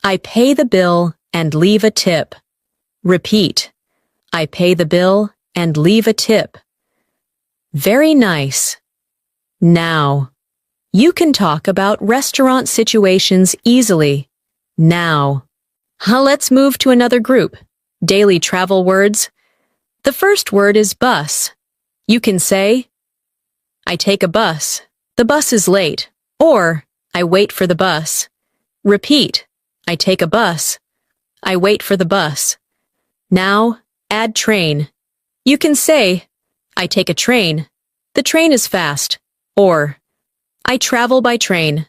I pay the bill and leave a tip. Repeat. I pay the bill and leave a tip. Very nice. Now, you can talk about restaurant situations easily. Now, let's move to another group. Daily travel words. The first word is bus. You can say, I take a bus. The bus is late. Or, I wait for the bus. Repeat. I take a bus. I wait for the bus. Now, add train. You can say, I take a train. The train is fast. Or, I travel by train.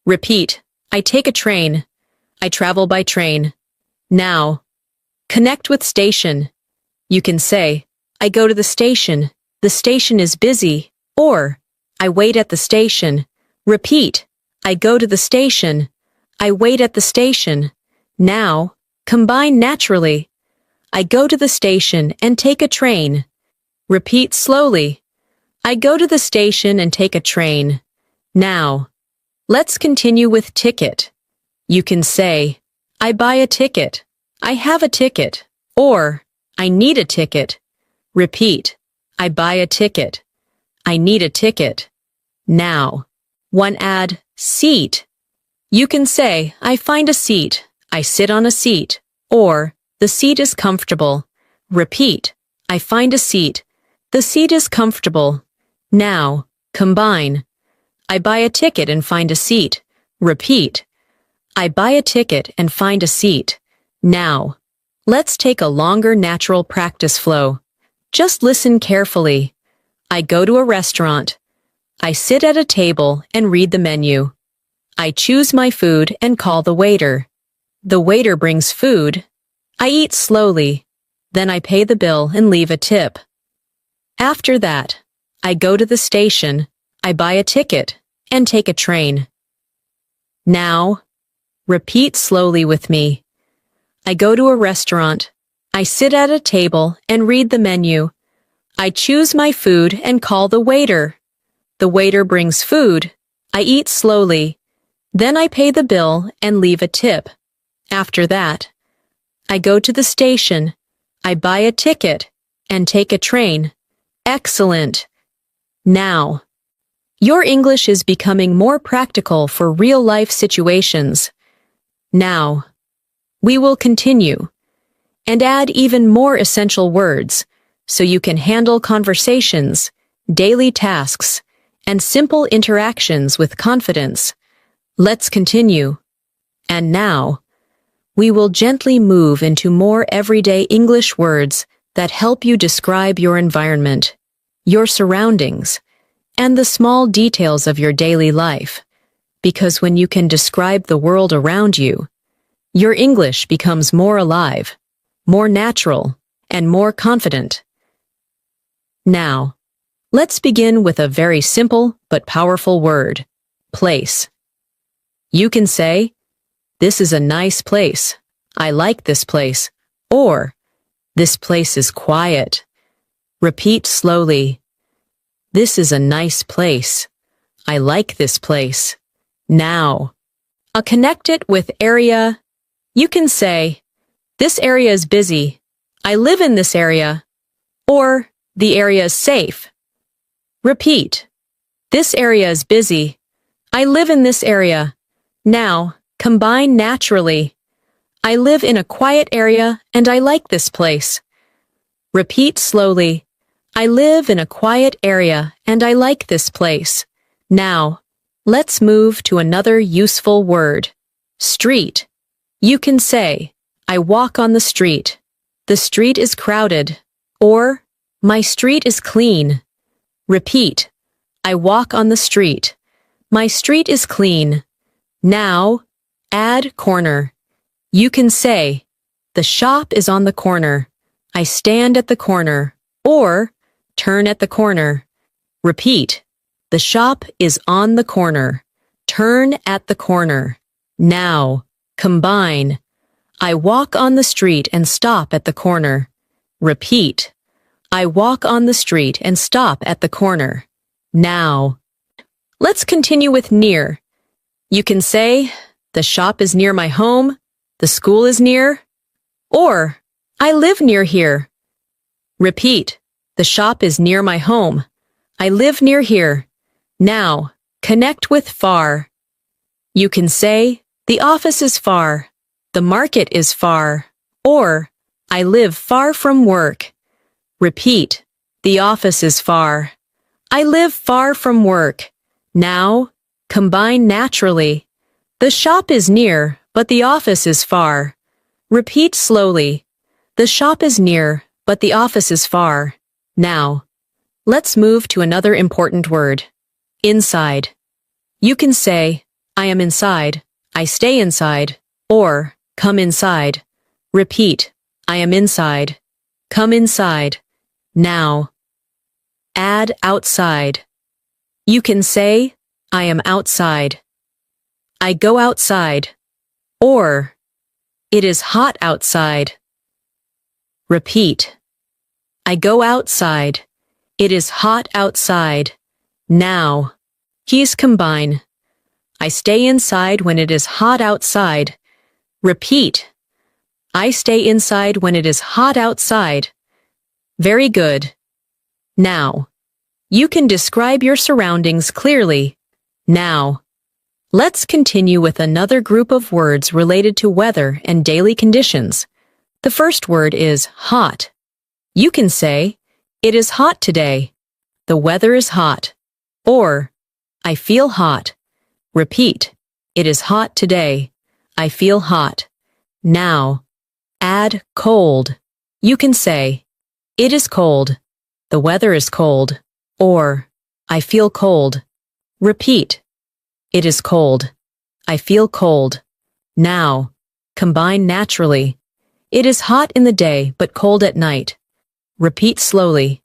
Repeat. I take a train. I travel by train. Now, connect with station. You can say, I go to the station. The station is busy. Or, I wait at the station. Repeat. I go to the station. I wait at the station. Now, combine naturally. I go to the station and take a train. Repeat slowly. I go to the station and take a train. Now, let's continue with ticket. You can say, I buy a ticket. I have a ticket. Or, I need a ticket. Repeat. I buy a ticket. I need a ticket. Now, add seat. You can say, I find a seat. I sit on a seat. Or, the seat is comfortable. Repeat. I find a seat. The seat is comfortable. Now, combine. I buy a ticket and find a seat. Repeat. I buy a ticket and find a seat. Now, let's take a longer natural practice flow. Just listen carefully. I go to a restaurant. I sit at a table and read the menu. I choose my food and call the waiter. The waiter brings food. I eat slowly. Then I pay the bill and leave a tip. After that, I go to the station. I buy a ticket and take a train. Now, Repeat slowly with me. I go to a restaurant. I sit at a table and read the menu. I choose my food and call the waiter. The waiter brings food. I eat slowly. Then I pay the bill and leave a tip. After that, I go to the station. I buy a ticket and take a train. Excellent. Now, your English is becoming more practical for real-life situations. Now, we will continue and add even more essential words so you can handle conversations, daily tasks, and simple interactions with confidence. Let's continue. And now, we will gently move into more everyday English words that help you describe your environment, your surroundings, and the small details of your daily life. Because when you can describe the world around you, your English becomes more alive, more natural, and more confident. Now, let's begin with a very simple but powerful word, place. You can say, "This is a nice place. I like this place." Or, "This place is quiet." Repeat slowly. "This is a nice place. I like this place." Now, connect it with area. You can say, "This area is busy. I live in this area." Or, "The area is safe." Repeat. "This area is busy. I live in this area." Now, combine naturally. "I live in a quiet area and I like this place." Repeat slowly. "I live in a quiet area and I like this place." Now, let's move to another useful word, street. You can say, "I walk on the street." "The street is crowded." Or, "My street is clean." Repeat. "I walk on the street." "My street is clean." Now, add corner. You can say, "The shop is on the corner." "I stand at the corner." Or, "Turn at the corner." Repeat. "The shop is on the corner." "Turn at the corner." Now, combine. "I walk on the street and stop at the corner." Repeat. "I walk on the street and stop at the corner." Now, let's continue with near. You can say, "The shop is near my home." "The school is near." Or, "I live near here." Repeat. "The shop is near my home." "I live near here." Now, connect with far. You can say, "The office is far." "The market is far." Or, "I live far from work." Repeat. "The office is far." "I live far from work." Now, combine naturally. "The shop is near, but the office is far." Repeat slowly. "The shop is near, but the office is far." Now, let's move to another important word, inside. You can say, "I am inside." "I stay inside." Or, "Come inside." Repeat. "I am inside." "Come inside." Now, add outside. You can say, "I am outside." "I go outside." Or, "It is hot outside." Repeat. "I go outside." "It is hot outside." Now, keys combine. "I stay inside when it is hot outside." Repeat. "I stay inside when it is hot outside." Very good. Now, you can describe your surroundings clearly. Now, let's continue with another group of words related to weather and daily conditions. The first word is hot. You can say, "It is hot today." "The weather is hot." Or, "I feel hot." Repeat. "It is hot today." "I feel hot." Now, add cold. You can say, "It is cold." "The weather is cold." Or, "I feel cold." Repeat. "It is cold." "I feel cold." Now, combine naturally. "It is hot in the day but cold at night." Repeat slowly.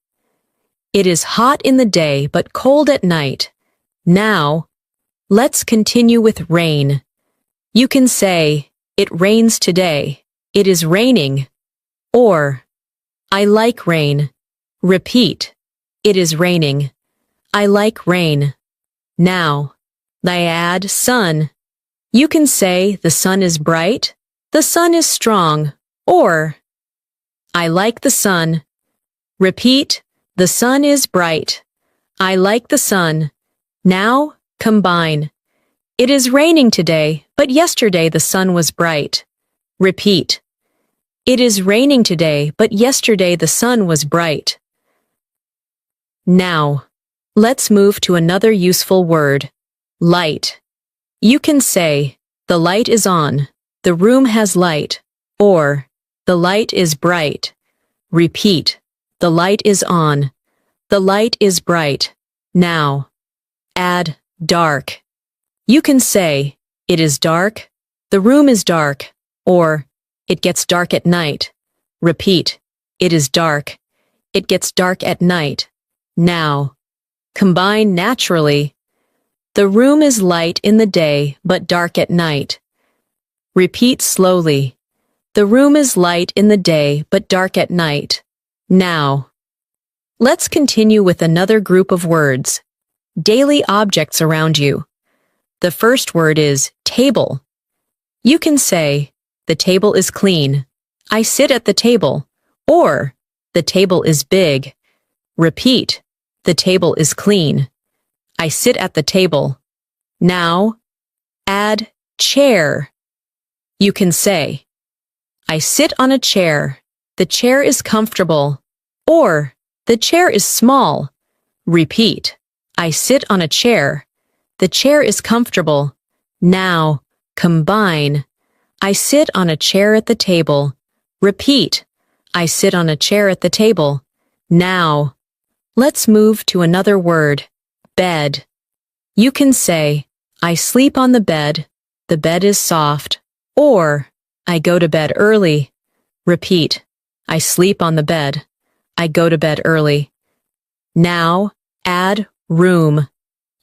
"It is hot in the day but cold at night." Now, let's continue with rain. You can say, "It rains today." "It is raining." Or, "I like rain." Repeat, "It is raining." "I like rain." Now, I add sun. You can say, "The sun is bright." "The sun is strong." Or, "I like the sun." Repeat, "The sun is bright." "I like the sun." Now, combine. "It is raining today, but yesterday the sun was bright." Repeat, "It is raining today, but yesterday the sun was bright." Now, let's move to another useful word, light. You can say, "The light is on." "The room has light." Or, "The light is bright." Repeat, "The light is on." "The light is bright." Now, add dark. You can say, "It is dark." "The room is dark." Or, "It gets dark at night." Repeat, "It is dark." "It gets dark at night." Now, combine naturally. The room is light in the day, but dark at night. Repeat slowly. The room is light in the day, but dark at night. Now, let's continue with another group of words. Daily objects around you. The first word is table. You can say, "The table is clean." "I sit at the table." Or, "The table is big." Repeat, "The table is clean." "I sit at the table." Now, add chair. You can say, "I sit on a chair." "The chair is comfortable." Or, "The chair is small." Repeat, "I sit on a chair." "The chair is comfortable." Now, combine. I sit on a chair at the table. Repeat, "I sit on a chair at the table." Now, let's move to another word, bed. You can say, "I sleep on the bed." "The bed is soft." Or, "I go to bed early." Repeat, "I sleep on the bed." "I go to bed early." Now, add room.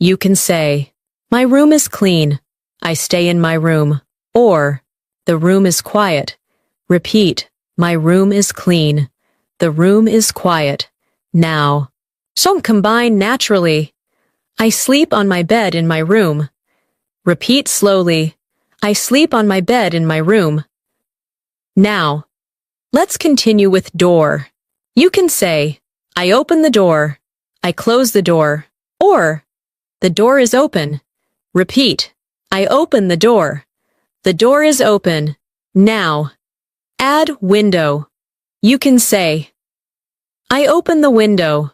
You can say, "My room is clean." "I stay in my room." Or, "The room is quiet." Repeat, "My room is clean." "The room is quiet." Now, so combine naturally. I sleep on my bed in my room. Repeat slowly, "I sleep on my bed in my room." Now, let's continue with door. You can say, "I open the door." "I close the door." Or, "The door is open." Repeat, "I open the door." "The door is open." Now, add window. You can say, "I open the window."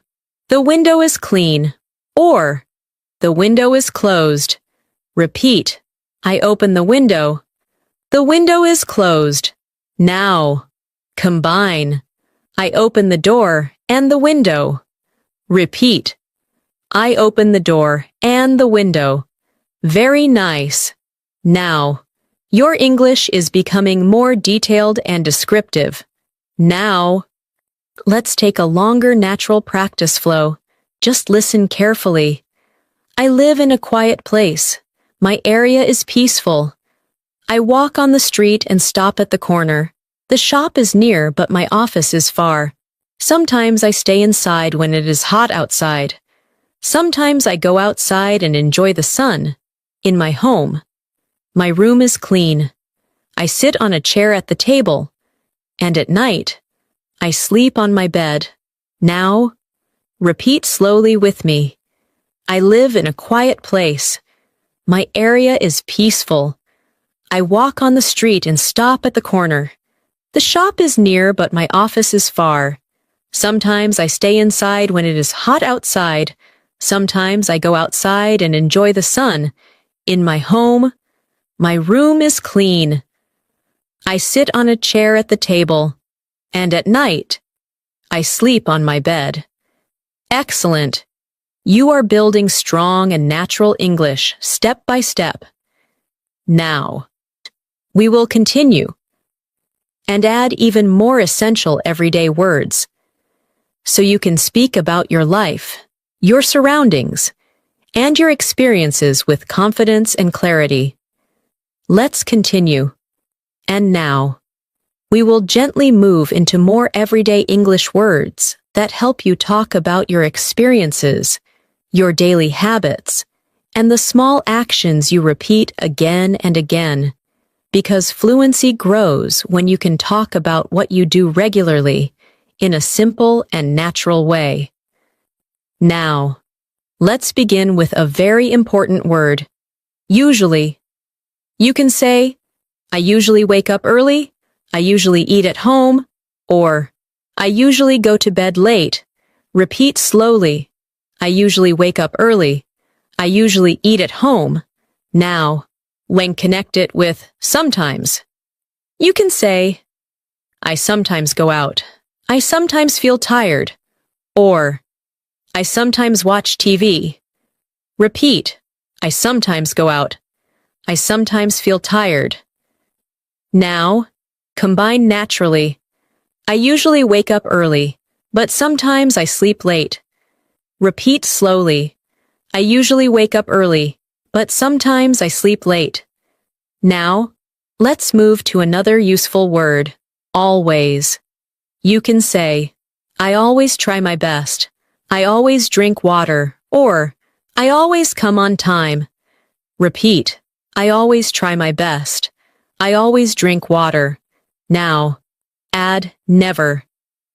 "The window is clean." Or, "The window is closed." Repeat, "I open the window." "The window is closed." Now, combine. I open the door and the window. Repeat, "I open the door and the window." Very nice. Now, your English is becoming more detailed and descriptive. Now, let's take a longer natural practice flow. Just listen carefully. I live in a quiet place. My area is peaceful. I walk on the street and stop at the corner. The shop is near, but my office is far. Sometimes I stay inside when it is hot outside. Sometimes I go outside and enjoy the sun. In my home. My room is clean. I sit on a chair at the table. And at night, I sleep on my bed. Now, repeat slowly with me. I live in a quiet place. My area is peaceful. I walk on the street and stop at the corner. The shop is near, but my office is far. Sometimes I stay inside when it is hot outside. Sometimes I go outside and enjoy the sun. In my home, my room is clean. I sit on a chair at the table. And at night, I sleep on my bed. Excellent. You are building strong and natural English step by step. Now, we will continue and add even more essential everyday words so you can speak about your life, your surroundings, and your experiences with confidence and clarity. Let's continue. And now, we will gently move into more everyday English words that help you talk about your experiences, your daily habits, and the small actions you repeat again and again. Because fluency grows when you can talk about what you do regularly in a simple and natural way. Now, let's begin with a very important word, usually. You can say, I usually wake up early, I usually eat at home, or I usually go to bed late. Repeat slowly. I usually wake up early. I usually eat at home. Now, when connected with sometimes, you can say, I sometimes go out. I sometimes feel tired. Or, I sometimes watch TV. Repeat, I sometimes go out. I sometimes feel tired. Now, combine naturally. I usually wake up early, but sometimes I sleep late. Repeat slowly. I usually wake up early, but sometimes I sleep late. Now, let's move to another useful word, always. You can say, I always try my best. I always drink water, or I always come on time. Repeat, I always try my best. I always drink water. Now, add never.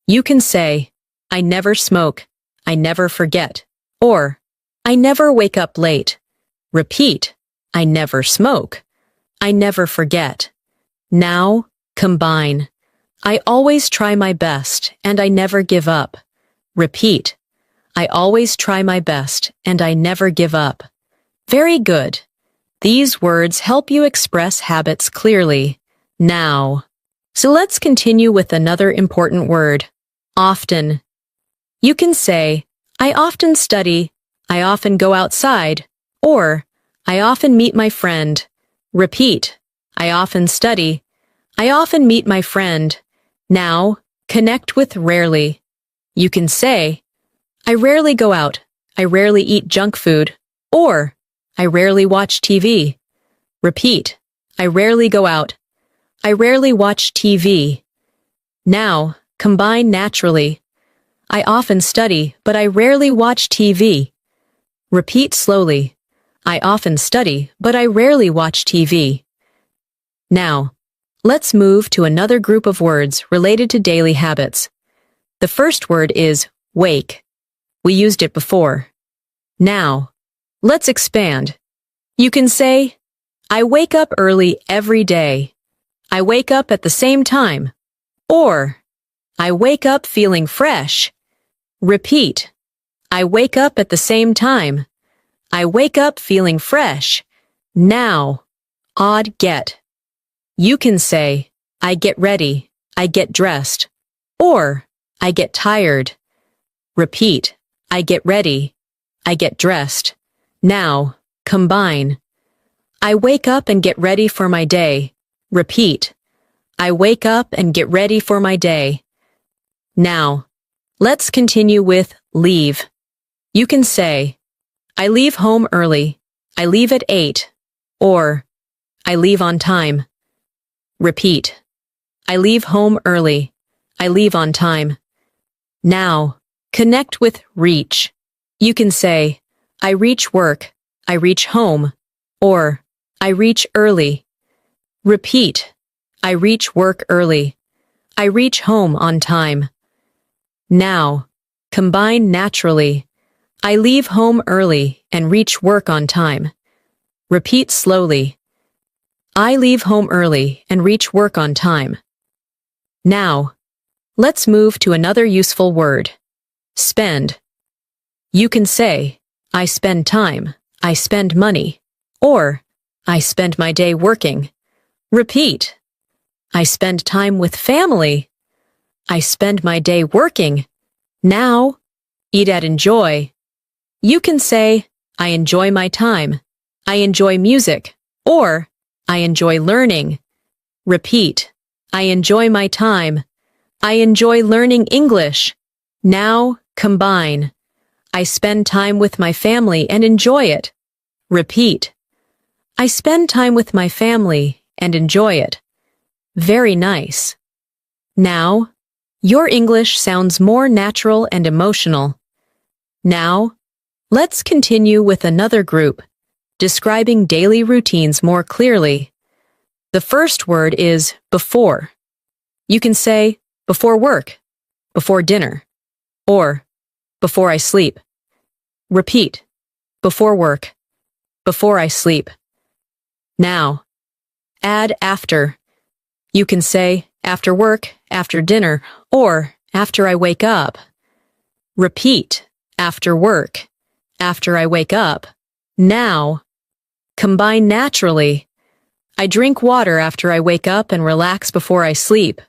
You can say, I never smoke. I never forget. Or, I never wake up late. Repeat, I never smoke. I never forget. Now, combine. I always try my best and I never give up. Repeat, I always try my best and I never give up. Very good. These words help you express habits clearly. Now, so let's continue with another important word, often. You can say, I often study, I often go outside, or I often meet my friend. Repeat, I often study, I often meet my friend. Now, connect with rarely. You can say, I rarely go out, I rarely eat junk food, or I rarely watch TV. Repeat, I rarely go out, I rarely watch TV. Now, combine naturally. I often study, but I rarely watch TV. Repeat slowly. I often study, but I rarely watch TV. Now, let's move to another group of words related to daily habits. The first word is wake. We used it before. Now, let's expand. You can say, I wake up early every day. I wake up at the same time. Or, I wake up feeling fresh. Repeat, I wake up at the same time. I wake up feeling fresh. Now, odd get. You can say, I get ready, I get dressed, or I get tired. Repeat, I get ready, I get dressed. Now, combine. I wake up and get ready for my day. Repeat, I wake up and get ready for my day. Now, let's continue with leave. You can say, I leave home early, I leave at 8, or I leave on time. Repeat, I leave home early, I leave on time. Now, connect with reach. You can say, I reach work, I reach home, or I reach early. Repeat, I reach work early, I reach home on time. Now, combine naturally. I leave home early and reach work on time. Repeat slowly. I leave home early and reach work on time. Now, let's move to another useful word, spend. You can say, I spend time, I spend money, or I spend my day working. Repeat, I spend time with family. I spend my day working. Now, eat at enjoy. You can say, I enjoy my time. I enjoy music, or I enjoy learning. Repeat, I enjoy my time. I enjoy learning English. Now, combine. I spend time with my family and enjoy it. Repeat, I spend time with my family and enjoy it. Very nice. Now, your English sounds more natural and emotional. Now, let's continue with another group, describing daily routines more clearly. The first word is before. You can say before work, before dinner, or before I sleep. Repeat, before work, before I sleep. Now, add after. You can say after work, after dinner, or after I wake up. Repeat, after work, after I wake up. Now, combine naturally. I drink water after I wake up and relax before I sleep.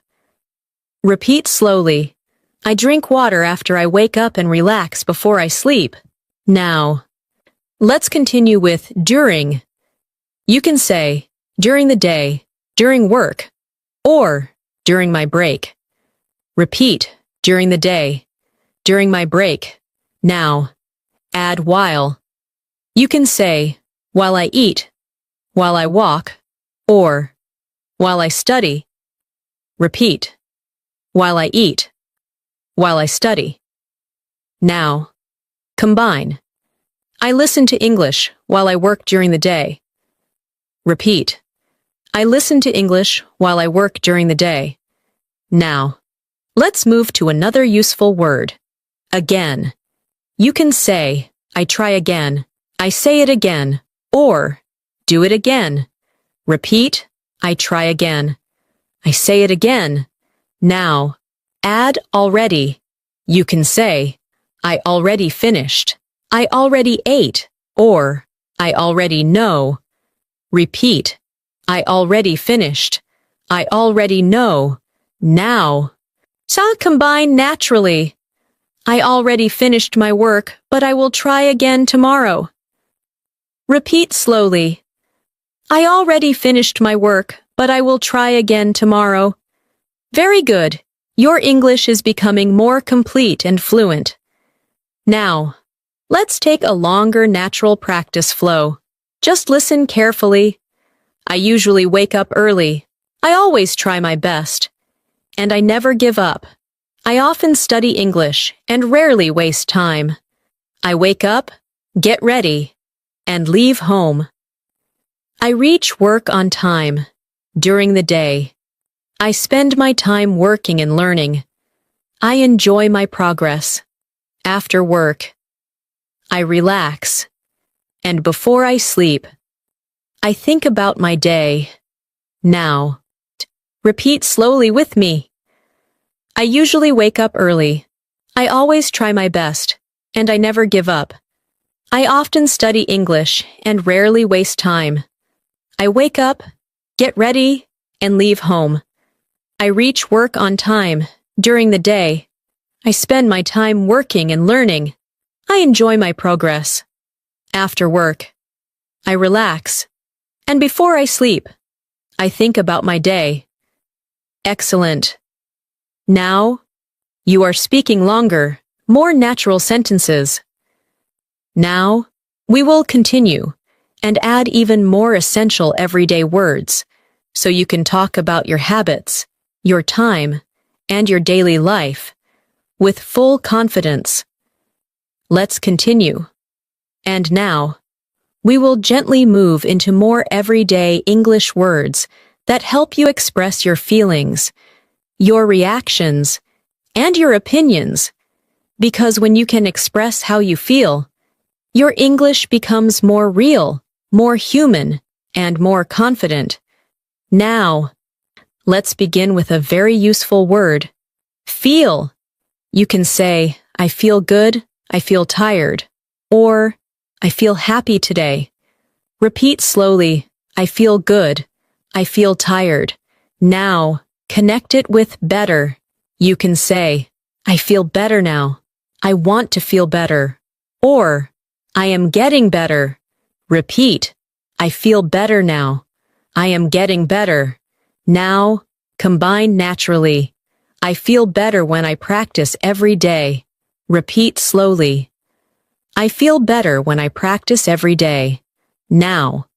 Repeat slowly. I drink water after I wake up and relax before I sleep. Now, let's continue with during. You can say during the day, during work, or during my break. Repeat during the day, during my break. Now, add while. You can say while I eat, while I walk, or while I study. Repeat, while I eat, while I study. Now, combine. I listen to English while I work during the day. Repeat, I listen to English while I work during the day. Now, let's move to another useful word, again. You can say, I try again, I say it again, or do it again. Repeat, I try again. I say it again. Now, add already. You can say, I already finished. I already ate, or I already know. Repeat, I already finished. I already know. Now, so combine naturally. I already finished my work, but I will try again tomorrow. Repeat slowly. I already finished my work, but I will try again tomorrow. Very good. Your English is becoming more complete and fluent. Now, let's take a longer natural practice flow. Just listen carefully. I usually wake up early. I always try my best. And I never give up. I often study English and rarely waste time. I wake up, get ready, and leave home. I reach work on time. During the day, I spend my time working and learning. I enjoy my progress. After work, I relax. And before I sleep, I think about my day. Now, repeat slowly with me. I usually wake up early. I always try my best, and I never give up. I often study English and rarely waste time. I wake up, get ready, and leave home. I reach work on time. During the day, I spend my time working and learning. I enjoy my progress. After work, I relax. And before I sleep, I think about my day. Excellent. Now, you are speaking longer, more natural sentences. Now, we will continue and add even more essential everyday words, so you can talk about your habits, your time, and your daily life with full confidence. Let's continue. And now, we will gently move into more everyday English words that help you express your feelings, your reactions, and your opinions, because when you can express how you feel, your English becomes more real, more human, and more confident. Now, let's begin with a very useful word, feel. You can say, I feel good, I feel tired, or I feel happy today. Repeat slowly, I feel good, I feel tired. Now, connect it with better. You can say, I feel better now, I want to feel better, or I am getting better. Repeat, I feel better now, I am getting better. Now, combine naturally. I feel better when I practice every day. Repeat slowly. I feel better when I practice every day. Now,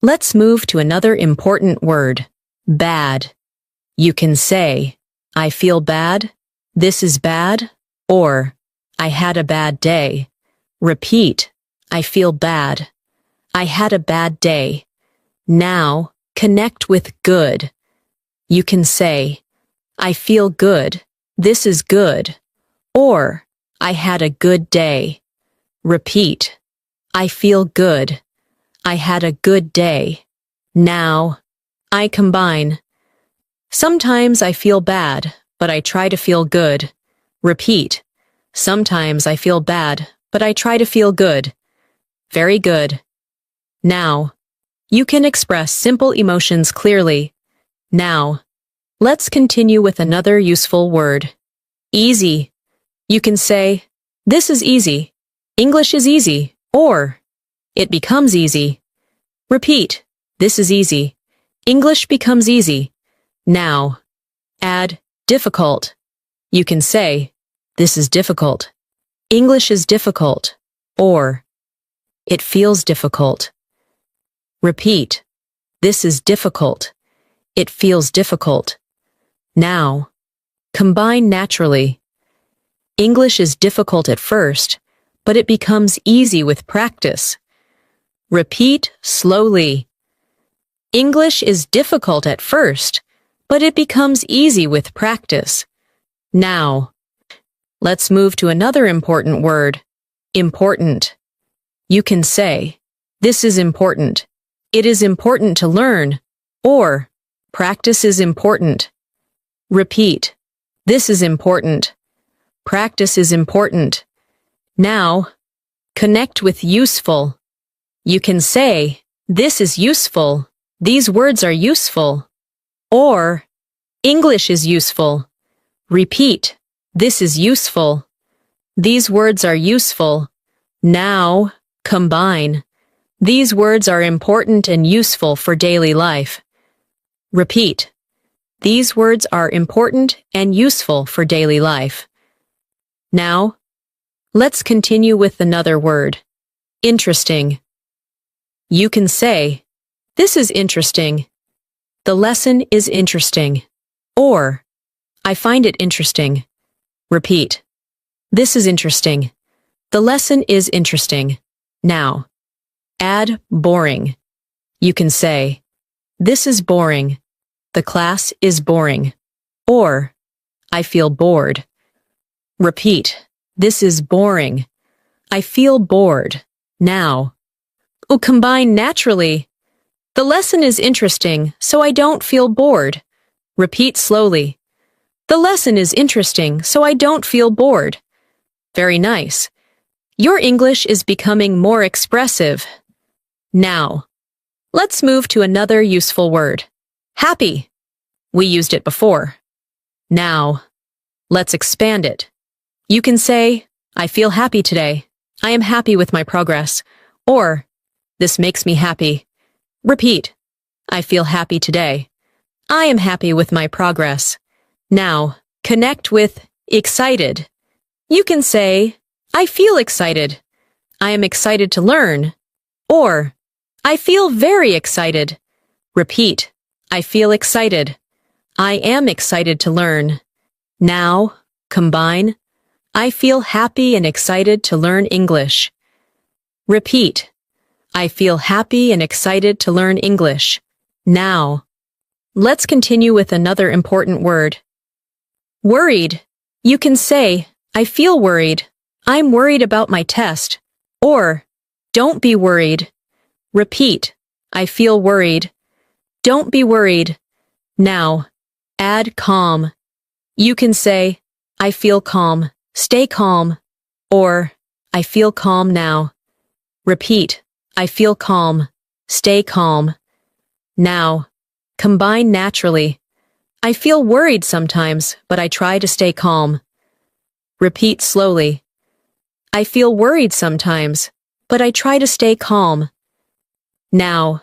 Let's move to another important word, bad. You can say, I feel bad, this is bad, or I had a bad day. Repeat, I feel bad. I had a bad day. Now, connect with good. You can say, I feel good, this is good, or I had a good day. Repeat, I feel good. I had a good day. Now, I combine. Sometimes I feel bad, but I try to feel good. Repeat, sometimes I feel bad, but I try to feel good. Very good. Now, you can express simple emotions clearly. Now, let's continue with another useful word. Easy. You can say, this is easy. English is easy, or it becomes easy. Repeat, this is easy. English becomes easy. Now, add difficult. You can say, this is difficult. English is difficult, or it feels difficult. Repeat, this is difficult. It feels difficult. Now, combine naturally. English is difficult at first, but it becomes easy with practice. Repeat slowly. English is difficult at first, but it becomes easy with practice. Now, let's move to another important word, important. You can say, this is important. It is important to learn, or practice is important. Repeat, this is important. Practice is important. Now, connect with useful. You can say, this is useful. These words are useful. Or, English is useful. Repeat, this is useful. These words are useful. Now, combine. These words are important and useful for daily life. Repeat, these words are important and useful for daily life. Now, let's continue with another word, interesting. You can say, this is interesting. The lesson is interesting. Or, I find it interesting. Repeat, this is interesting. The lesson is interesting. Now, add boring. You can say, this is boring. The class is boring. Or, I feel bored. Repeat, this is boring. I feel bored. Now, combine naturally. The lesson is interesting, so I don't feel bored. Repeat slowly. The lesson is interesting, so I don't feel bored. Very nice. Your English is becoming more expressive. Now, let's move to another useful word. Happy. We used it before. Now, let's expand it. You can say, I feel happy today. I am happy with my progress. Or, this makes me happy. Repeat, I feel happy today. I am happy with my progress. Now, connect with excited. You can say, I feel excited. I am excited to learn. Or, I feel very excited. Repeat, I feel excited. I am excited to learn. Now, combine. I feel happy and excited to learn English. Repeat. I feel happy and excited to learn English. Now, let's continue with another important word. Worried. You can say, I feel worried. I'm worried about my test. Or, don't be worried. Repeat, I feel worried. Don't be worried. Now, add calm. You can say, I feel calm. Stay calm. Or, I feel calm now. Repeat, I feel calm. Stay calm. Now, combine naturally. I feel worried sometimes, but I try to stay calm. Repeat slowly. I feel worried sometimes, but I try to stay calm. Now,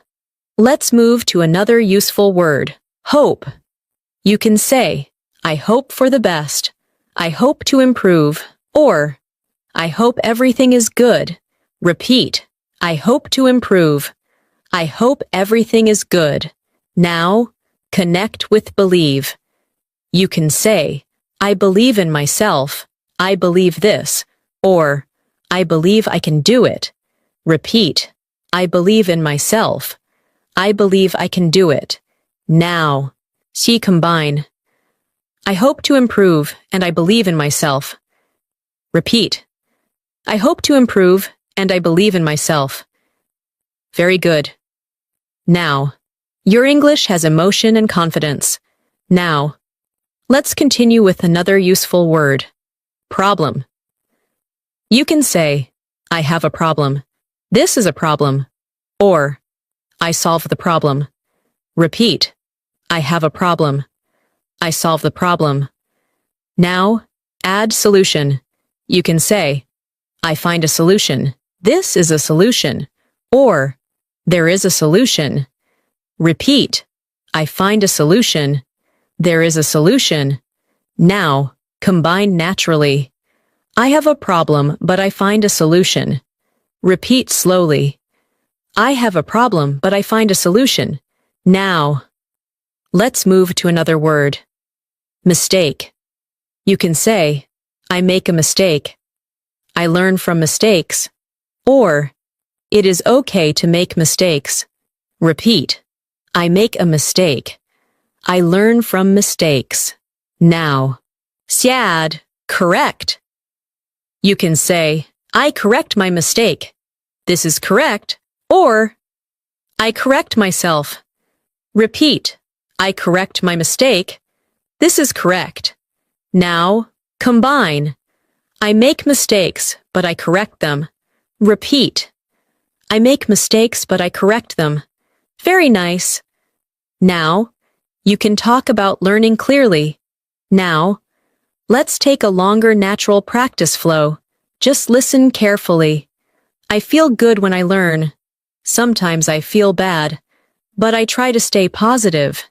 let's move to another useful word, hope. You can say, I hope for the best. I hope to improve. Or, I hope everything is good. Repeat, I hope to improve. I hope everything is good. Now, connect with believe. You can say, I believe in myself. I believe this. Or, I believe I can do it. Repeat, I believe in myself. I believe I can do it. Now, see combine. I hope to improve and I believe in myself. Repeat, I hope to improve and I believe in myself. Very good. Now, your English has emotion and confidence. Now, let's continue with another useful word. Problem. You can say, I have a problem. This is a problem. Or, I solve the problem. Repeat, I have a problem. I solve the problem. Now, add solution. You can say, I find a solution. This is a solution. Or, there is a solution. Repeat, I find a solution. There is a solution. Now, combine naturally. I have a problem, but I find a solution. Repeat slowly. I have a problem, but I find a solution. Now, let's move to another word. Mistake. You can say, I make a mistake. I learn from mistakes. Or, it is okay to make mistakes. Repeat, I make a mistake. I learn from mistakes. Now, sad, correct. You can say, I correct my mistake. This is correct. Or, I correct myself. Repeat, I correct my mistake. This is correct. Now, combine. I make mistakes, but I correct them. Repeat. I make mistakes, but I correct them. Very nice. Now, you can talk about learning clearly. Now, let's take a longer natural practice flow. Just listen carefully. I feel good when I learn. Sometimes I feel bad, but I try to stay positive.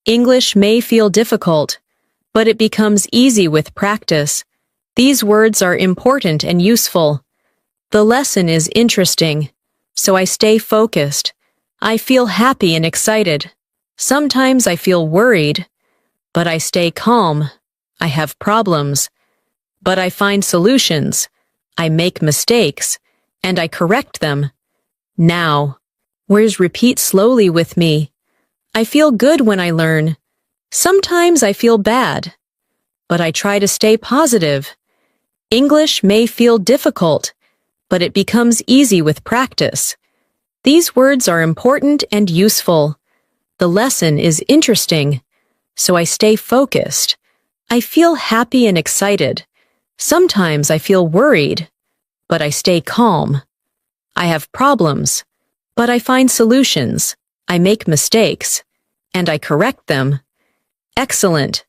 English may feel difficult, but it becomes easy with practice. These words are important and useful. The lesson is interesting, so I stay focused. I feel happy and excited. Sometimes I feel worried, but I stay calm. I have problems, but I find solutions. I make mistakes, and I correct them. Now, where's repeat slowly with me? I feel good when I learn. Sometimes I feel bad, but I try to stay positive. English may feel difficult, but it becomes easy with practice. These words are important and useful. The lesson is interesting, so I stay focused. I feel happy and excited. Sometimes I feel worried, but I stay calm. I have problems, but I find solutions. I make mistakes, and I correct them. Excellent.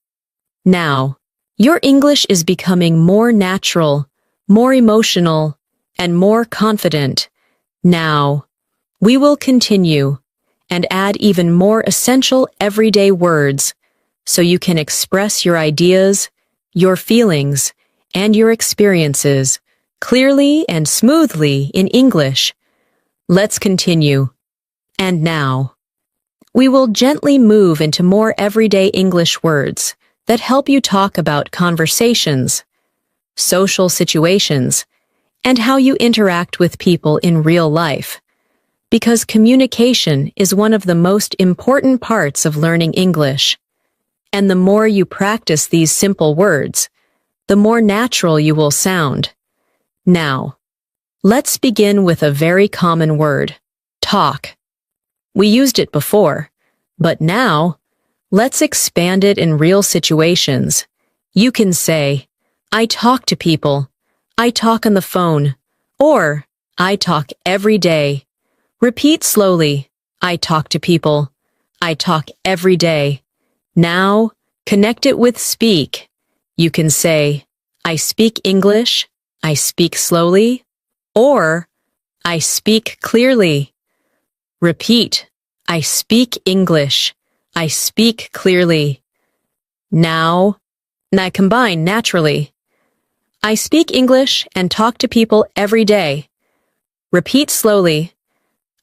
Now, your English is becoming more natural, more emotional, and more confident. Now, we will continue and add even more essential everyday words so you can express your ideas, your feelings, and your experiences clearly and smoothly in English. Let's continue. And now, we will gently move into more everyday English words that help you talk about conversations, social situations, and how you interact with people in real life. Because communication is one of the most important parts of learning English. And the more you practice these simple words, the more natural you will sound. Now, let's begin with a very common word, talk. We used it before, but now, let's expand it in real situations. You can say, I talk to people, I talk on the phone, or I talk every day. Repeat slowly, I talk to people, I talk every day. Now, connect it with speak. You can say, I speak English, I speak slowly, or I speak clearly. Repeat, I speak English, I speak clearly. Now combine naturally. I speak English and talk to people every day. Repeat slowly.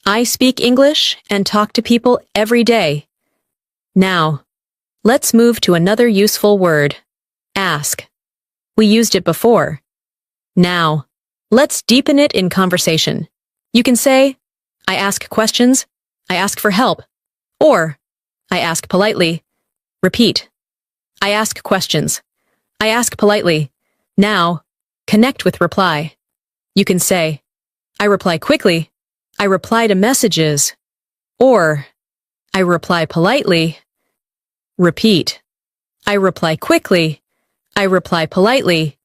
I speak English and talk to people every day. Now, let's move to another useful word. Ask. We used it before. Now, let's deepen it in conversation. You can say, I ask questions, I ask for help, or I ask politely. Repeat. I ask questions. I ask politely. Now, connect with reply. You can say, I reply quickly, I reply to messages, or I reply politely. Repeat. I reply quickly, I reply politely.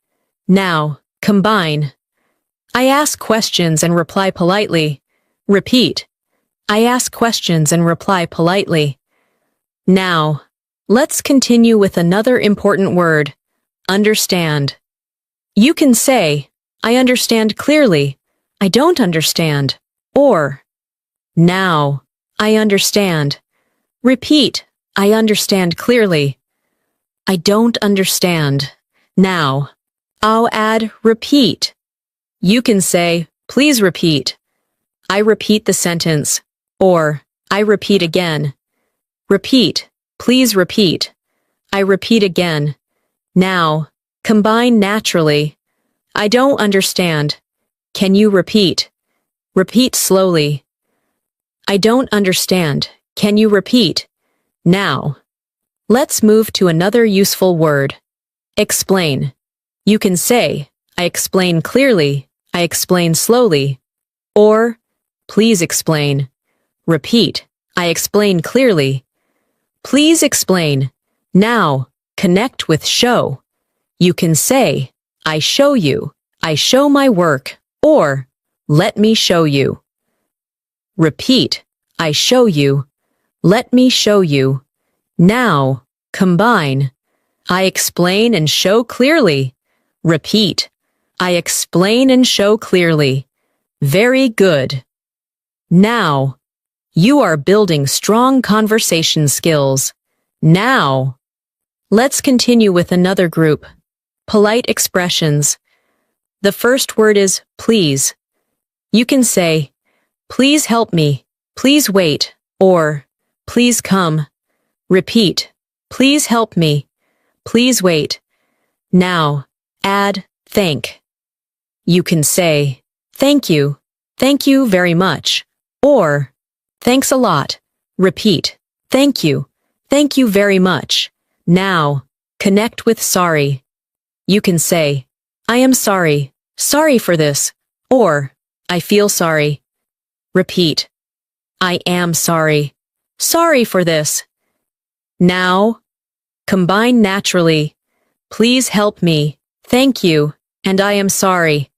Now, combine. I ask questions and reply politely. Repeat. I ask questions and reply politely. Now, let's continue with another important word. Understand. You can say, I understand clearly, I don't understand, or now, I understand. Repeat, I understand clearly. I don't understand. Now, I'll add repeat. You can say, please repeat. I repeat the sentence, or I repeat again. Repeat, please repeat. I repeat again. Now, combine naturally. I don't understand. Can you repeat? Repeat slowly. I don't understand. Can you repeat? Now, let's move to another useful word. Explain. You can say, I explain clearly, I explain slowly, or please explain. Repeat, I explain clearly. Please explain. Now, connect with show. You can say, I show you, I show my work, or let me show you. Repeat, I show you, let me show you. Now, combine. I explain and show clearly. Repeat, I explain and show clearly. Very good. Now, you are building strong conversation skills. Now, let's continue with another group. Polite expressions. The first word is please. You can say, please help me, please wait, or please come. Repeat, please help me, please wait. Now, add thank. You can say, thank you very much, or thanks a lot. Repeat, thank you very much. Now, connect with sorry. You can say, I am sorry for this, or I feel sorry. Repeat, I am sorry for this. Now, combine naturally. Please help me, thank you, and I am sorry.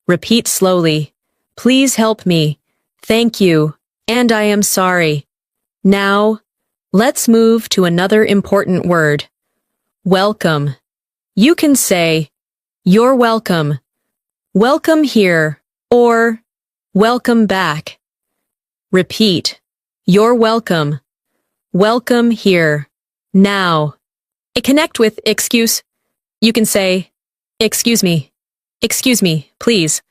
Repeat slowly. Please help me, thank you, and I am sorry. Now, let's move to another important word. Welcome. You can say, you're welcome. Welcome here, or welcome back. Repeat, you're welcome. Welcome here. Now, connect with excuse. You can say, excuse me, please,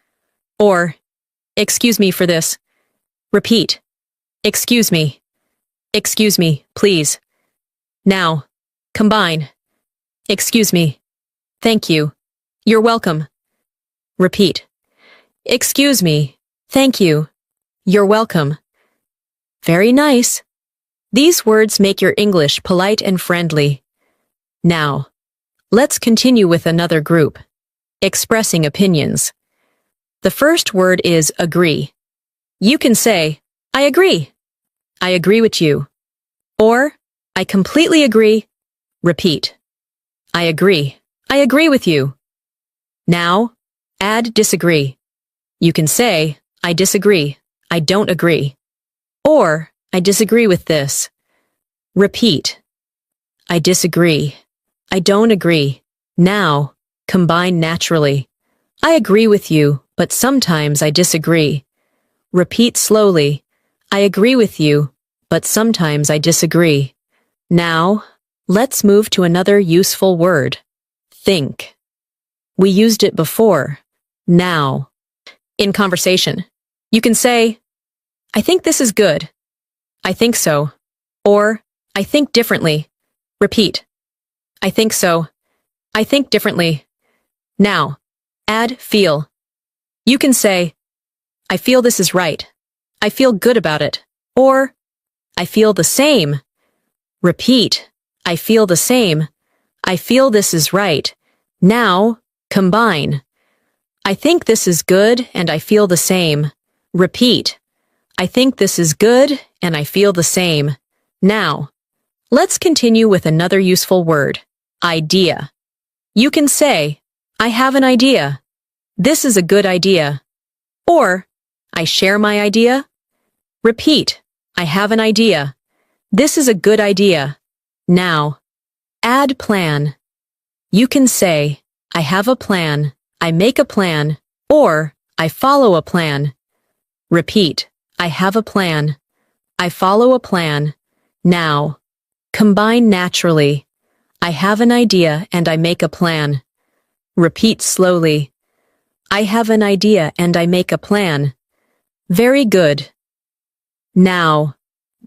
or excuse me for this. Repeat, excuse me, please. Now, combine. Excuse me, thank you, you're welcome. Repeat, excuse me, thank you, you're welcome. Very nice. These words make your English polite and friendly. Now, let's continue with another group. Expressing opinions. The first word is agree. You can say, I agree with you, or I completely agree. Repeat, I agree with you. Now, add disagree. You can say, I disagree, I don't agree, or I disagree with this. Repeat, I disagree, I don't agree. Now, combine naturally. I agree with you, but sometimes I disagree. Repeat slowly. I agree with you, but sometimes I disagree. Now, let's move to another useful word. Think. We used it before. Now, in conversation, you can say, I think this is good. I think so. Or, I think differently. Repeat. I think so. I think differently. Now, add feel. You can say, I feel this is right. I feel good about it. Or, I feel the same. Repeat. I feel the same. I feel this is right. Now, combine. I think this is good and I feel the same. Repeat. I think this is good and I feel the same. Now, let's continue with another useful word, idea. You can say, I have an idea. This is a good idea. Or, I share my idea. Repeat, I have an idea. This is a good idea. Now, add plan. You can say, I have a plan, I make a plan, or I follow a plan. Repeat, I have a plan. I follow a plan. Now, combine naturally. I have an idea and I make a plan. Repeat slowly. I have an idea and I make a plan. Very good. Now,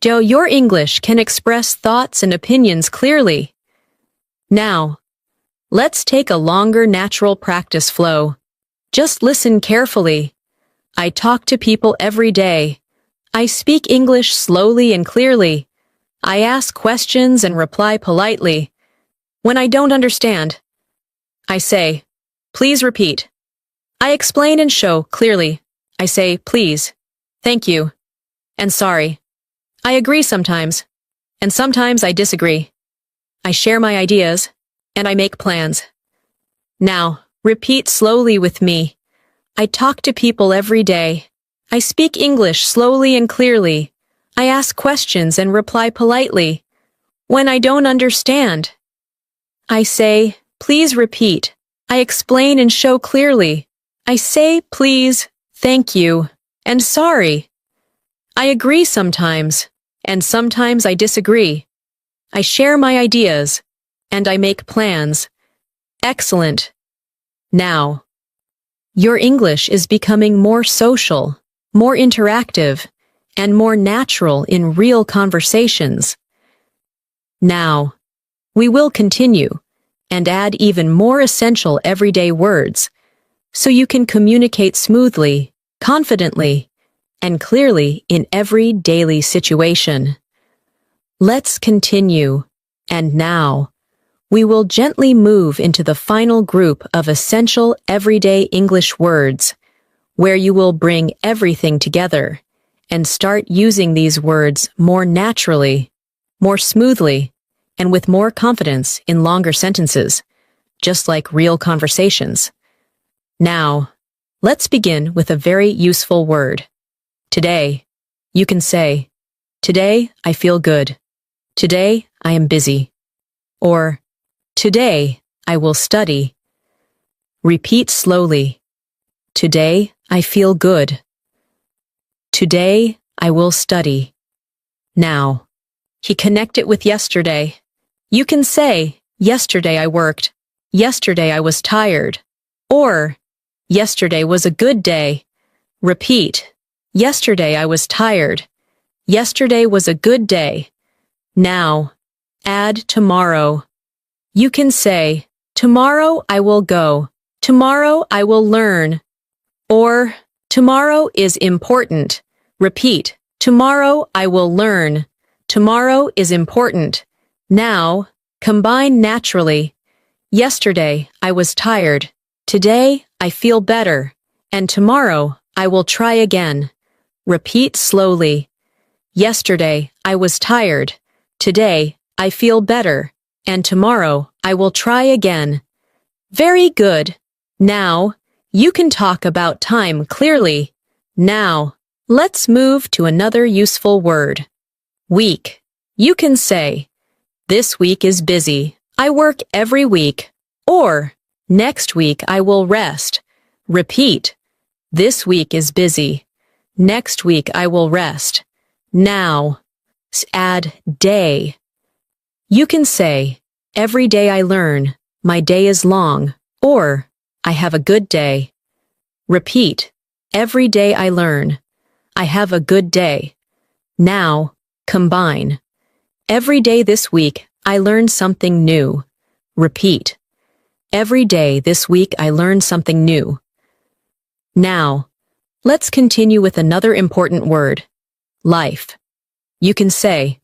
Joe, your English can express thoughts and opinions clearly. Now, let's take a longer natural practice flow. Just listen carefully. I talk to people every day. I speak English slowly and clearly. I ask questions and reply politely. When I don't understand, I say, please repeat. I explain and show clearly. I say, please, thank you, and sorry. I agree sometimes, and sometimes I disagree. I share my ideas, and I make plans. Now, repeat slowly with me. I talk to people every day. I speak English slowly and clearly. I ask questions and reply politely. When I don't understand, I say, please repeat. I explain and show clearly. I say, please, thank you, and sorry. I agree sometimes, and sometimes I disagree. I share my ideas, and I make plans. Excellent. Now, your English is becoming more social, more interactive, and more natural in real conversations. Now, we will continue and add even more essential everyday words so you can communicate smoothly, confidently, and clearly in every daily situation. Let's continue, and now, we will gently move into the final group of essential everyday English words, where you will bring everything together and start using these words more naturally, more smoothly, and with more confidence in longer sentences, just like real conversations. Now, let's begin with a very useful word. Today. You can say, today I feel good. Today I am busy. Or, today I will study. Repeat slowly. Today I feel good. Today I will study. Now, he connect it with yesterday. You can say, yesterday I worked. Yesterday I was tired. Or, yesterday was a good day. Repeat. Yesterday I was tired. Yesterday was a good day. Now, add tomorrow. You can say, tomorrow I will go. Tomorrow I will learn. Or, tomorrow is important. Repeat. Tomorrow I will learn. Tomorrow is important. Now, combine naturally. Yesterday I was tired. Today I feel better. And tomorrow I will try again. Repeat slowly. Yesterday I was tired. Today I feel better. And tomorrow I will try again. Very good. Now, you can talk about time clearly. Now, let's move to another useful word. Week. You can say, this week is busy. I work every week. Or, next week I will rest. Repeat. This week is busy. Next week I will rest. Now, add day. You can say, every day I learn. My day is long. Or, I have a good day. Repeat. Every day I learn. I have a good day. Now, combine. Every day this week, I learned something new. Repeat. Every day this week, I learned something new. Now, let's continue with another important word. Life. You can say,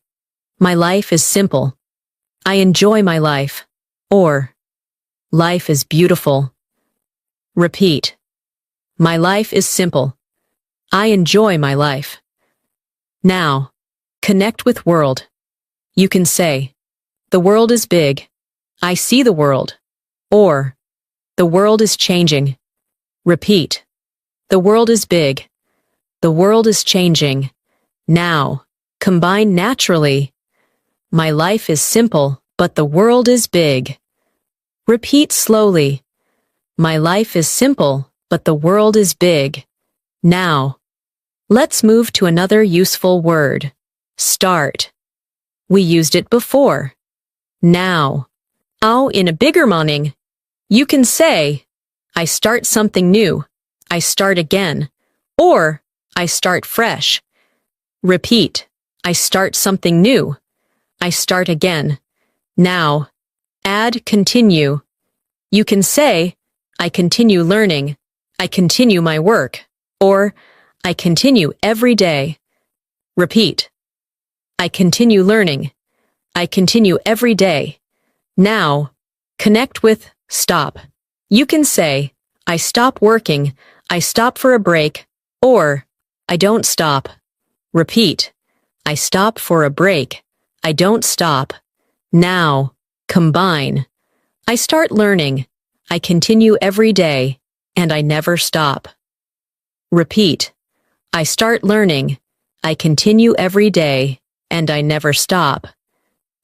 my life is simple. I enjoy my life. Or, life is beautiful. Repeat. My life is simple. I enjoy my life. Now, connect with world. You can say, the world is big. I see the world. Or, the world is changing. Repeat. The world is big. The world is changing. Now, combine naturally. My life is simple, but the world is big. Repeat slowly. My life is simple, but the world is big. Now, let's move to another useful word. Start. We used it before. Now, in a bigger meaning, you can say, I start something new. I start again. Or, I start fresh. Repeat. I start something new. I start again. Now, add continue. You can say, I continue learning. I continue my work. Or, I continue every day. Repeat. I continue learning. I continue every day. Now, connect with stop. You can say, I stop working. I stop for a break. Or, I don't stop. Repeat. I stop for a break. I don't stop. Now, combine. I start learning. I continue every day. And I never stop. Repeat. I start learning. I continue every day. And I never stop.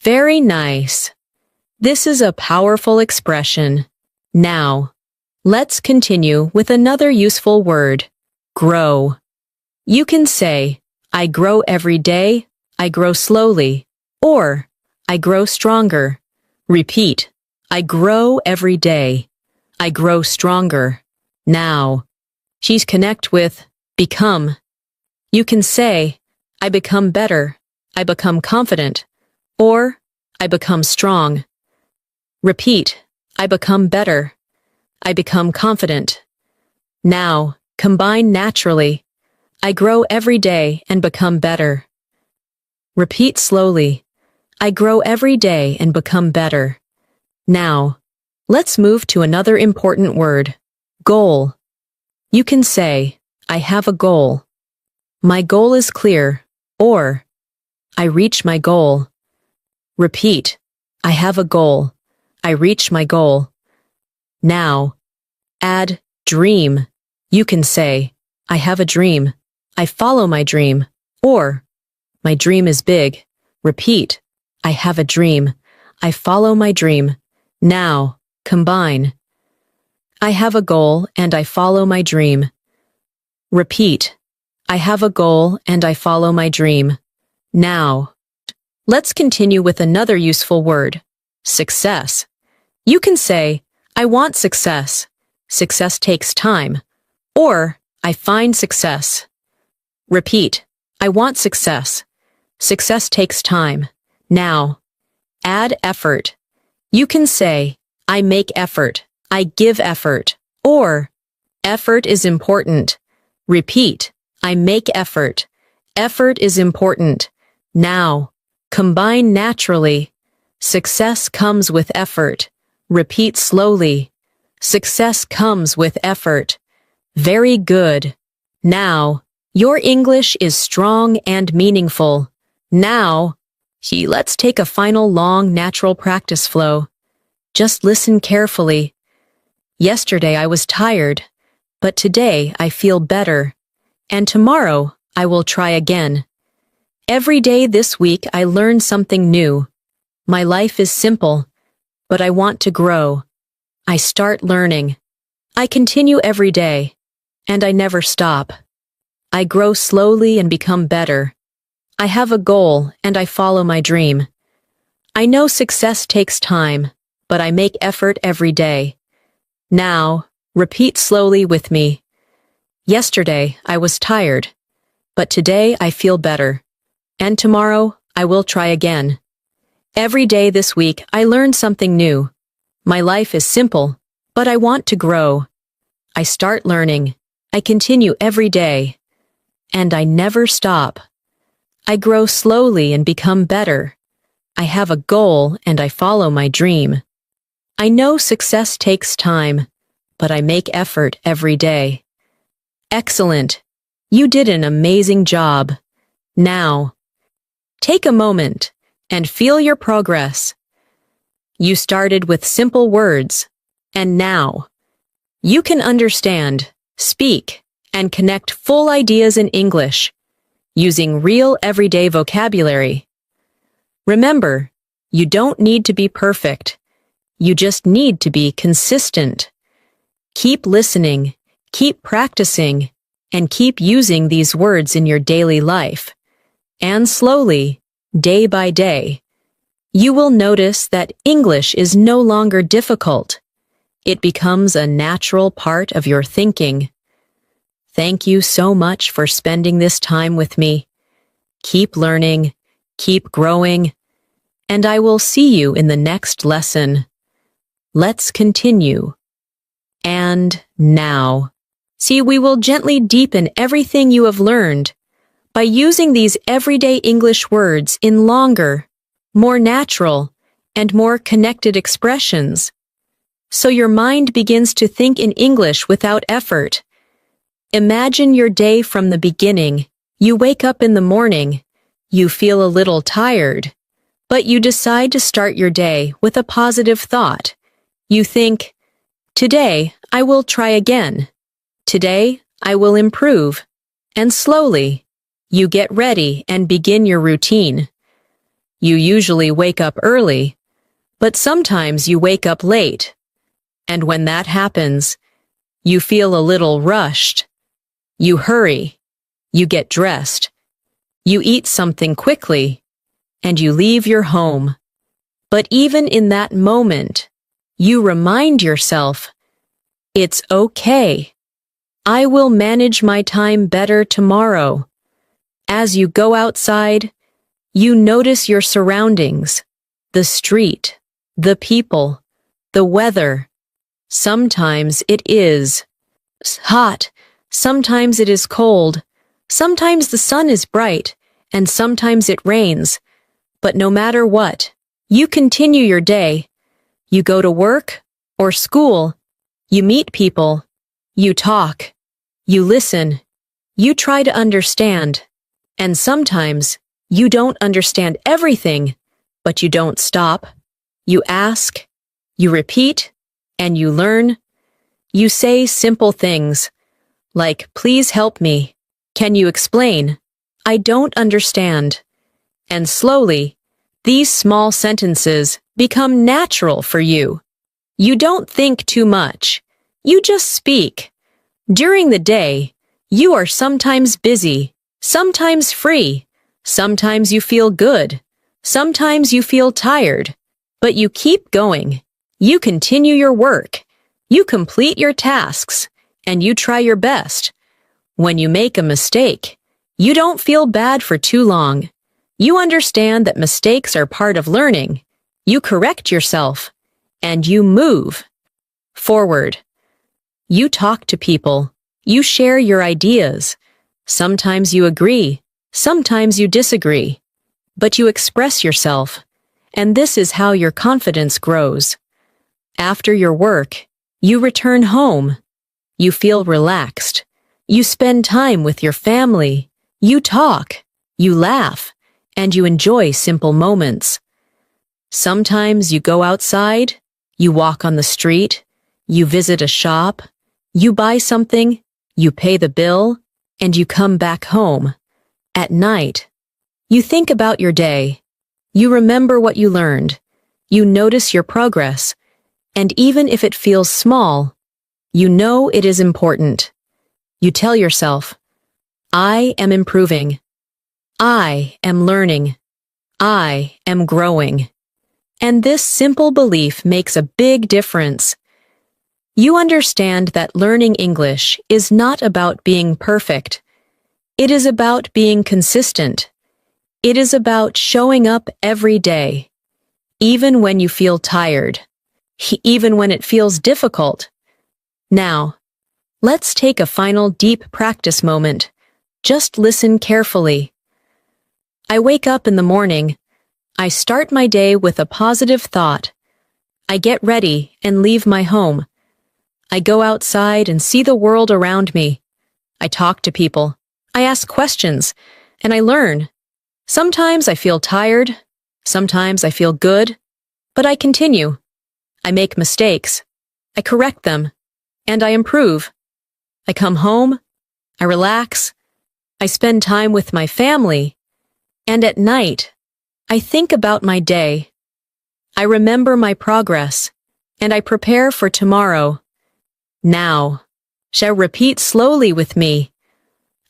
Very nice. This is a powerful expression. Now, let's continue with another useful word. Grow. You can say, I grow every day. I grow slowly. Or, I grow stronger. Repeat. I grow every day. I grow stronger. Now, she's connect with become. You can say, I become better. I become confident. Or, I become strong. Repeat. I become better. I become confident. Now, combine naturally. I grow every day and become better. Repeat slowly. I grow every day and become better. Now, let's move to another important word. Goal. You can say, I have a goal. My goal is clear. Or, I reach my goal. Repeat. I have a goal. I reach my goal. Now, add dream. You can say, I have a dream. I follow my dream. Or, my dream is big. Repeat. I have a dream. I follow my dream. Now, combine. I have a goal and I follow my dream. Repeat. I have a goal and I follow my dream. Now, let's continue with another useful word. Success. You can say, I want success. Success takes time. Or, I find success. Repeat. I want success. Success takes time. Now, add effort. You can say, I make effort. I give effort. Or, effort is important. Repeat. I make effort. Effort is important. Now, combine naturally. Success comes with effort. Repeat slowly. Success comes with effort. Very good. Now, your English is strong and meaningful. Now, let's take a final long natural practice flow. Just listen carefully. Yesterday I was tired, but today I feel better. And tomorrow I will try again. Every day this week I learn something new. My life is simple, but I want to grow. I start learning. I continue every day, and I never stop. I grow slowly and become better. I have a goal and I follow my dream. I know success takes time, but I make effort every day. Now, repeat slowly with me. Yesterday I was tired, but today I feel better. And tomorrow, I will try again. Every day this week, I learn something new. My life is simple, but I want to grow. I start learning. I continue every day. And I never stop. I grow slowly and become better. I have a goal and I follow my dream. I know success takes time, but I make effort every day. Excellent. You did an amazing job. Now, take a moment and feel your progress. You started with simple words, and now you can understand, speak, and connect full ideas in English using real everyday vocabulary. Remember, you don't need to be perfect. You just need to be consistent. Keep listening, keep practicing, and keep using these words in your daily life. And slowly, day by day, you will notice that English is no longer difficult. It becomes a natural part of your thinking. Thank you so much for spending this time with me. Keep learning, keep growing, and I will see you in the next lesson. Let's continue. And now. See, we will gently deepen everything you have learned by using these everyday English words in longer, more natural, and more connected expressions. So your mind begins to think in English without effort. Imagine your day from the beginning. You wake up in the morning. You feel a little tired, but you decide to start your day with a positive thought. You think, today I will try again. Today I will improve. And slowly, you get ready and begin your routine. You usually wake up early, but sometimes you wake up late. And when that happens, you feel a little rushed. You hurry. You get dressed. You eat something quickly, and you leave your home. But even in that moment, you remind yourself, it's okay. I will manage my time better tomorrow. As you go outside, you notice your surroundings, the street, the people, the weather. Sometimes it is hot, sometimes it is cold, sometimes the sun is bright, and sometimes it rains. But no matter what, you continue your day. You go to work or school. You meet people. You talk. You listen. You try to understand. And sometimes you don't understand everything, but you don't stop. You ask. You repeat. And you learn. You say simple things like, please help me. Can you explain? I don't understand. And slowly, these small sentences become natural for you. You don't think too much. You just speak. During the day, you are sometimes busy, sometimes free, sometimes you feel good, sometimes you feel tired, but you keep going. You continue your work. You complete your tasks, and you try your best. When you make a mistake, you don't feel bad for too long. You understand that mistakes are part of learning. You correct yourself, and you move forward. You talk to people. You share your ideas. Sometimes you agree. Sometimes you disagree. But you express yourself, and this is how your confidence grows. After your work, you return home. You feel relaxed. You spend time with your family. You talk. You laugh. And you enjoy simple moments. Sometimes you go outside, you walk on the street, you visit a shop, you buy something, you pay the bill, and you come back home. At night, you think about your day. You remember what you learned. You notice your progress. And even if it feels small, you know it is important. You tell yourself, I am improving. I am learning. I am growing. And this simple belief makes a big difference. You understand that learning English is not about being perfect. It is about being consistent. It is about showing up every day, even when you feel tired, even when it feels difficult. Now, let's take a final deep practice moment. Just listen carefully. I wake up in the morning. I start my day with a positive thought. I get ready and leave my home. I go outside and see the world around me. I talk to people. I ask questions, and I learn. Sometimes I feel tired. Sometimes I feel good. But I continue. I make mistakes. I correct them. And I improve. I come home. I relax. I spend time with my family. And at night, I think about my day. I remember my progress, and I prepare for tomorrow. Now, shall repeat slowly with me.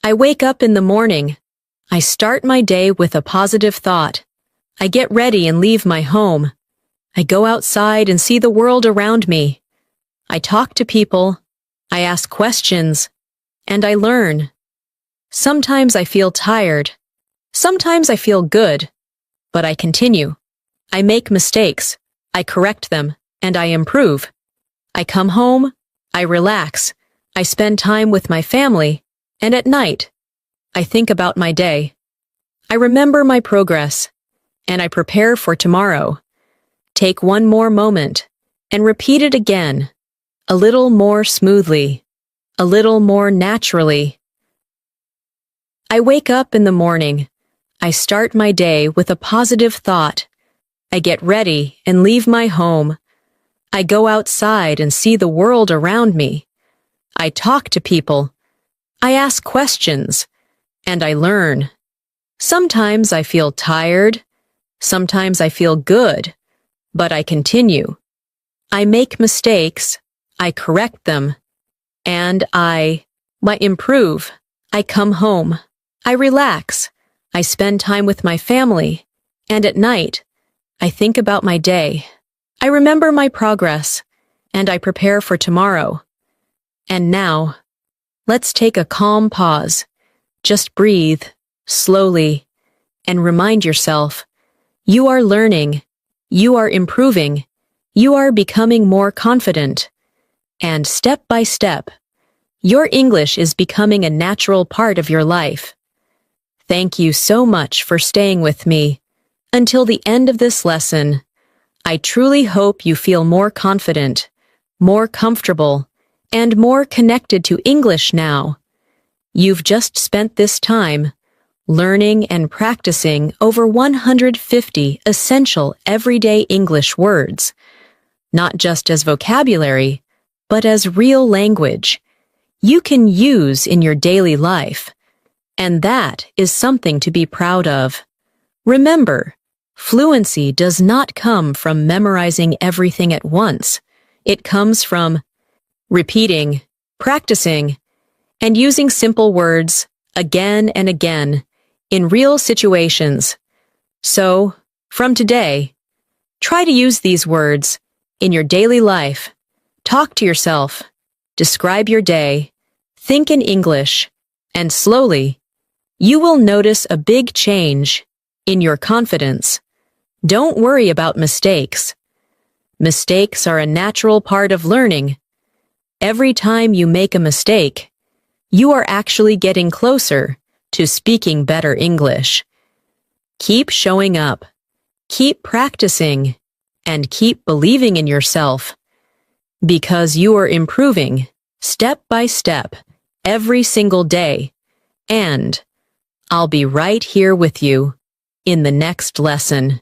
I wake up in the morning. I start my day with a positive thought. I get ready and leave my home. I go outside and see the world around me. I talk to people. I ask questions. And I learn. Sometimes I feel tired. Sometimes I feel good. But I continue. I make mistakes. I correct them. And I improve. I come home. I relax. I spend time with my family. And at night, I think about my day. I remember my progress. And I prepare for tomorrow. Take one more moment and repeat it again, a little more smoothly, a little more naturally. I wake up in the morning. I start my day with a positive thought. I get ready and leave my home. I go outside and see the world around me. I talk to people. I ask questions. And I learn. Sometimes I feel tired. Sometimes I feel good. But I continue. I make mistakes. I correct them. And I improve. I come home. I relax. I spend time with my family. And at night, I think about my day. I remember my progress. And I prepare for tomorrow. And now, let's take a calm pause. Just breathe, slowly, and remind yourself, you are learning. You are improving. You are becoming more confident. And step by step, your English is becoming a natural part of your life. Thank you so much for staying with me. Until the end of this lesson, I truly hope you feel more confident, more comfortable, and more connected to English now. You've just spent this time learning and practicing over 150 essential everyday English words, not just as vocabulary, but as real language you can use in your daily life. And that is something to be proud of. Remember, fluency does not come from memorizing everything at once. It comes from repeating, practicing, and using simple words again and again in real situations. So, from today, try to use these words in your daily life. Talk to yourself, describe your day, think in English, and slowly, you will notice a big change in your confidence. Don't worry about mistakes. Mistakes are a natural part of learning. Every time you make a mistake, you are actually getting closer to speaking better English. Keep showing up, keep practicing, and keep believing in yourself. Because you are improving, step by step, every single day. And I'll be right here with you in the next lesson.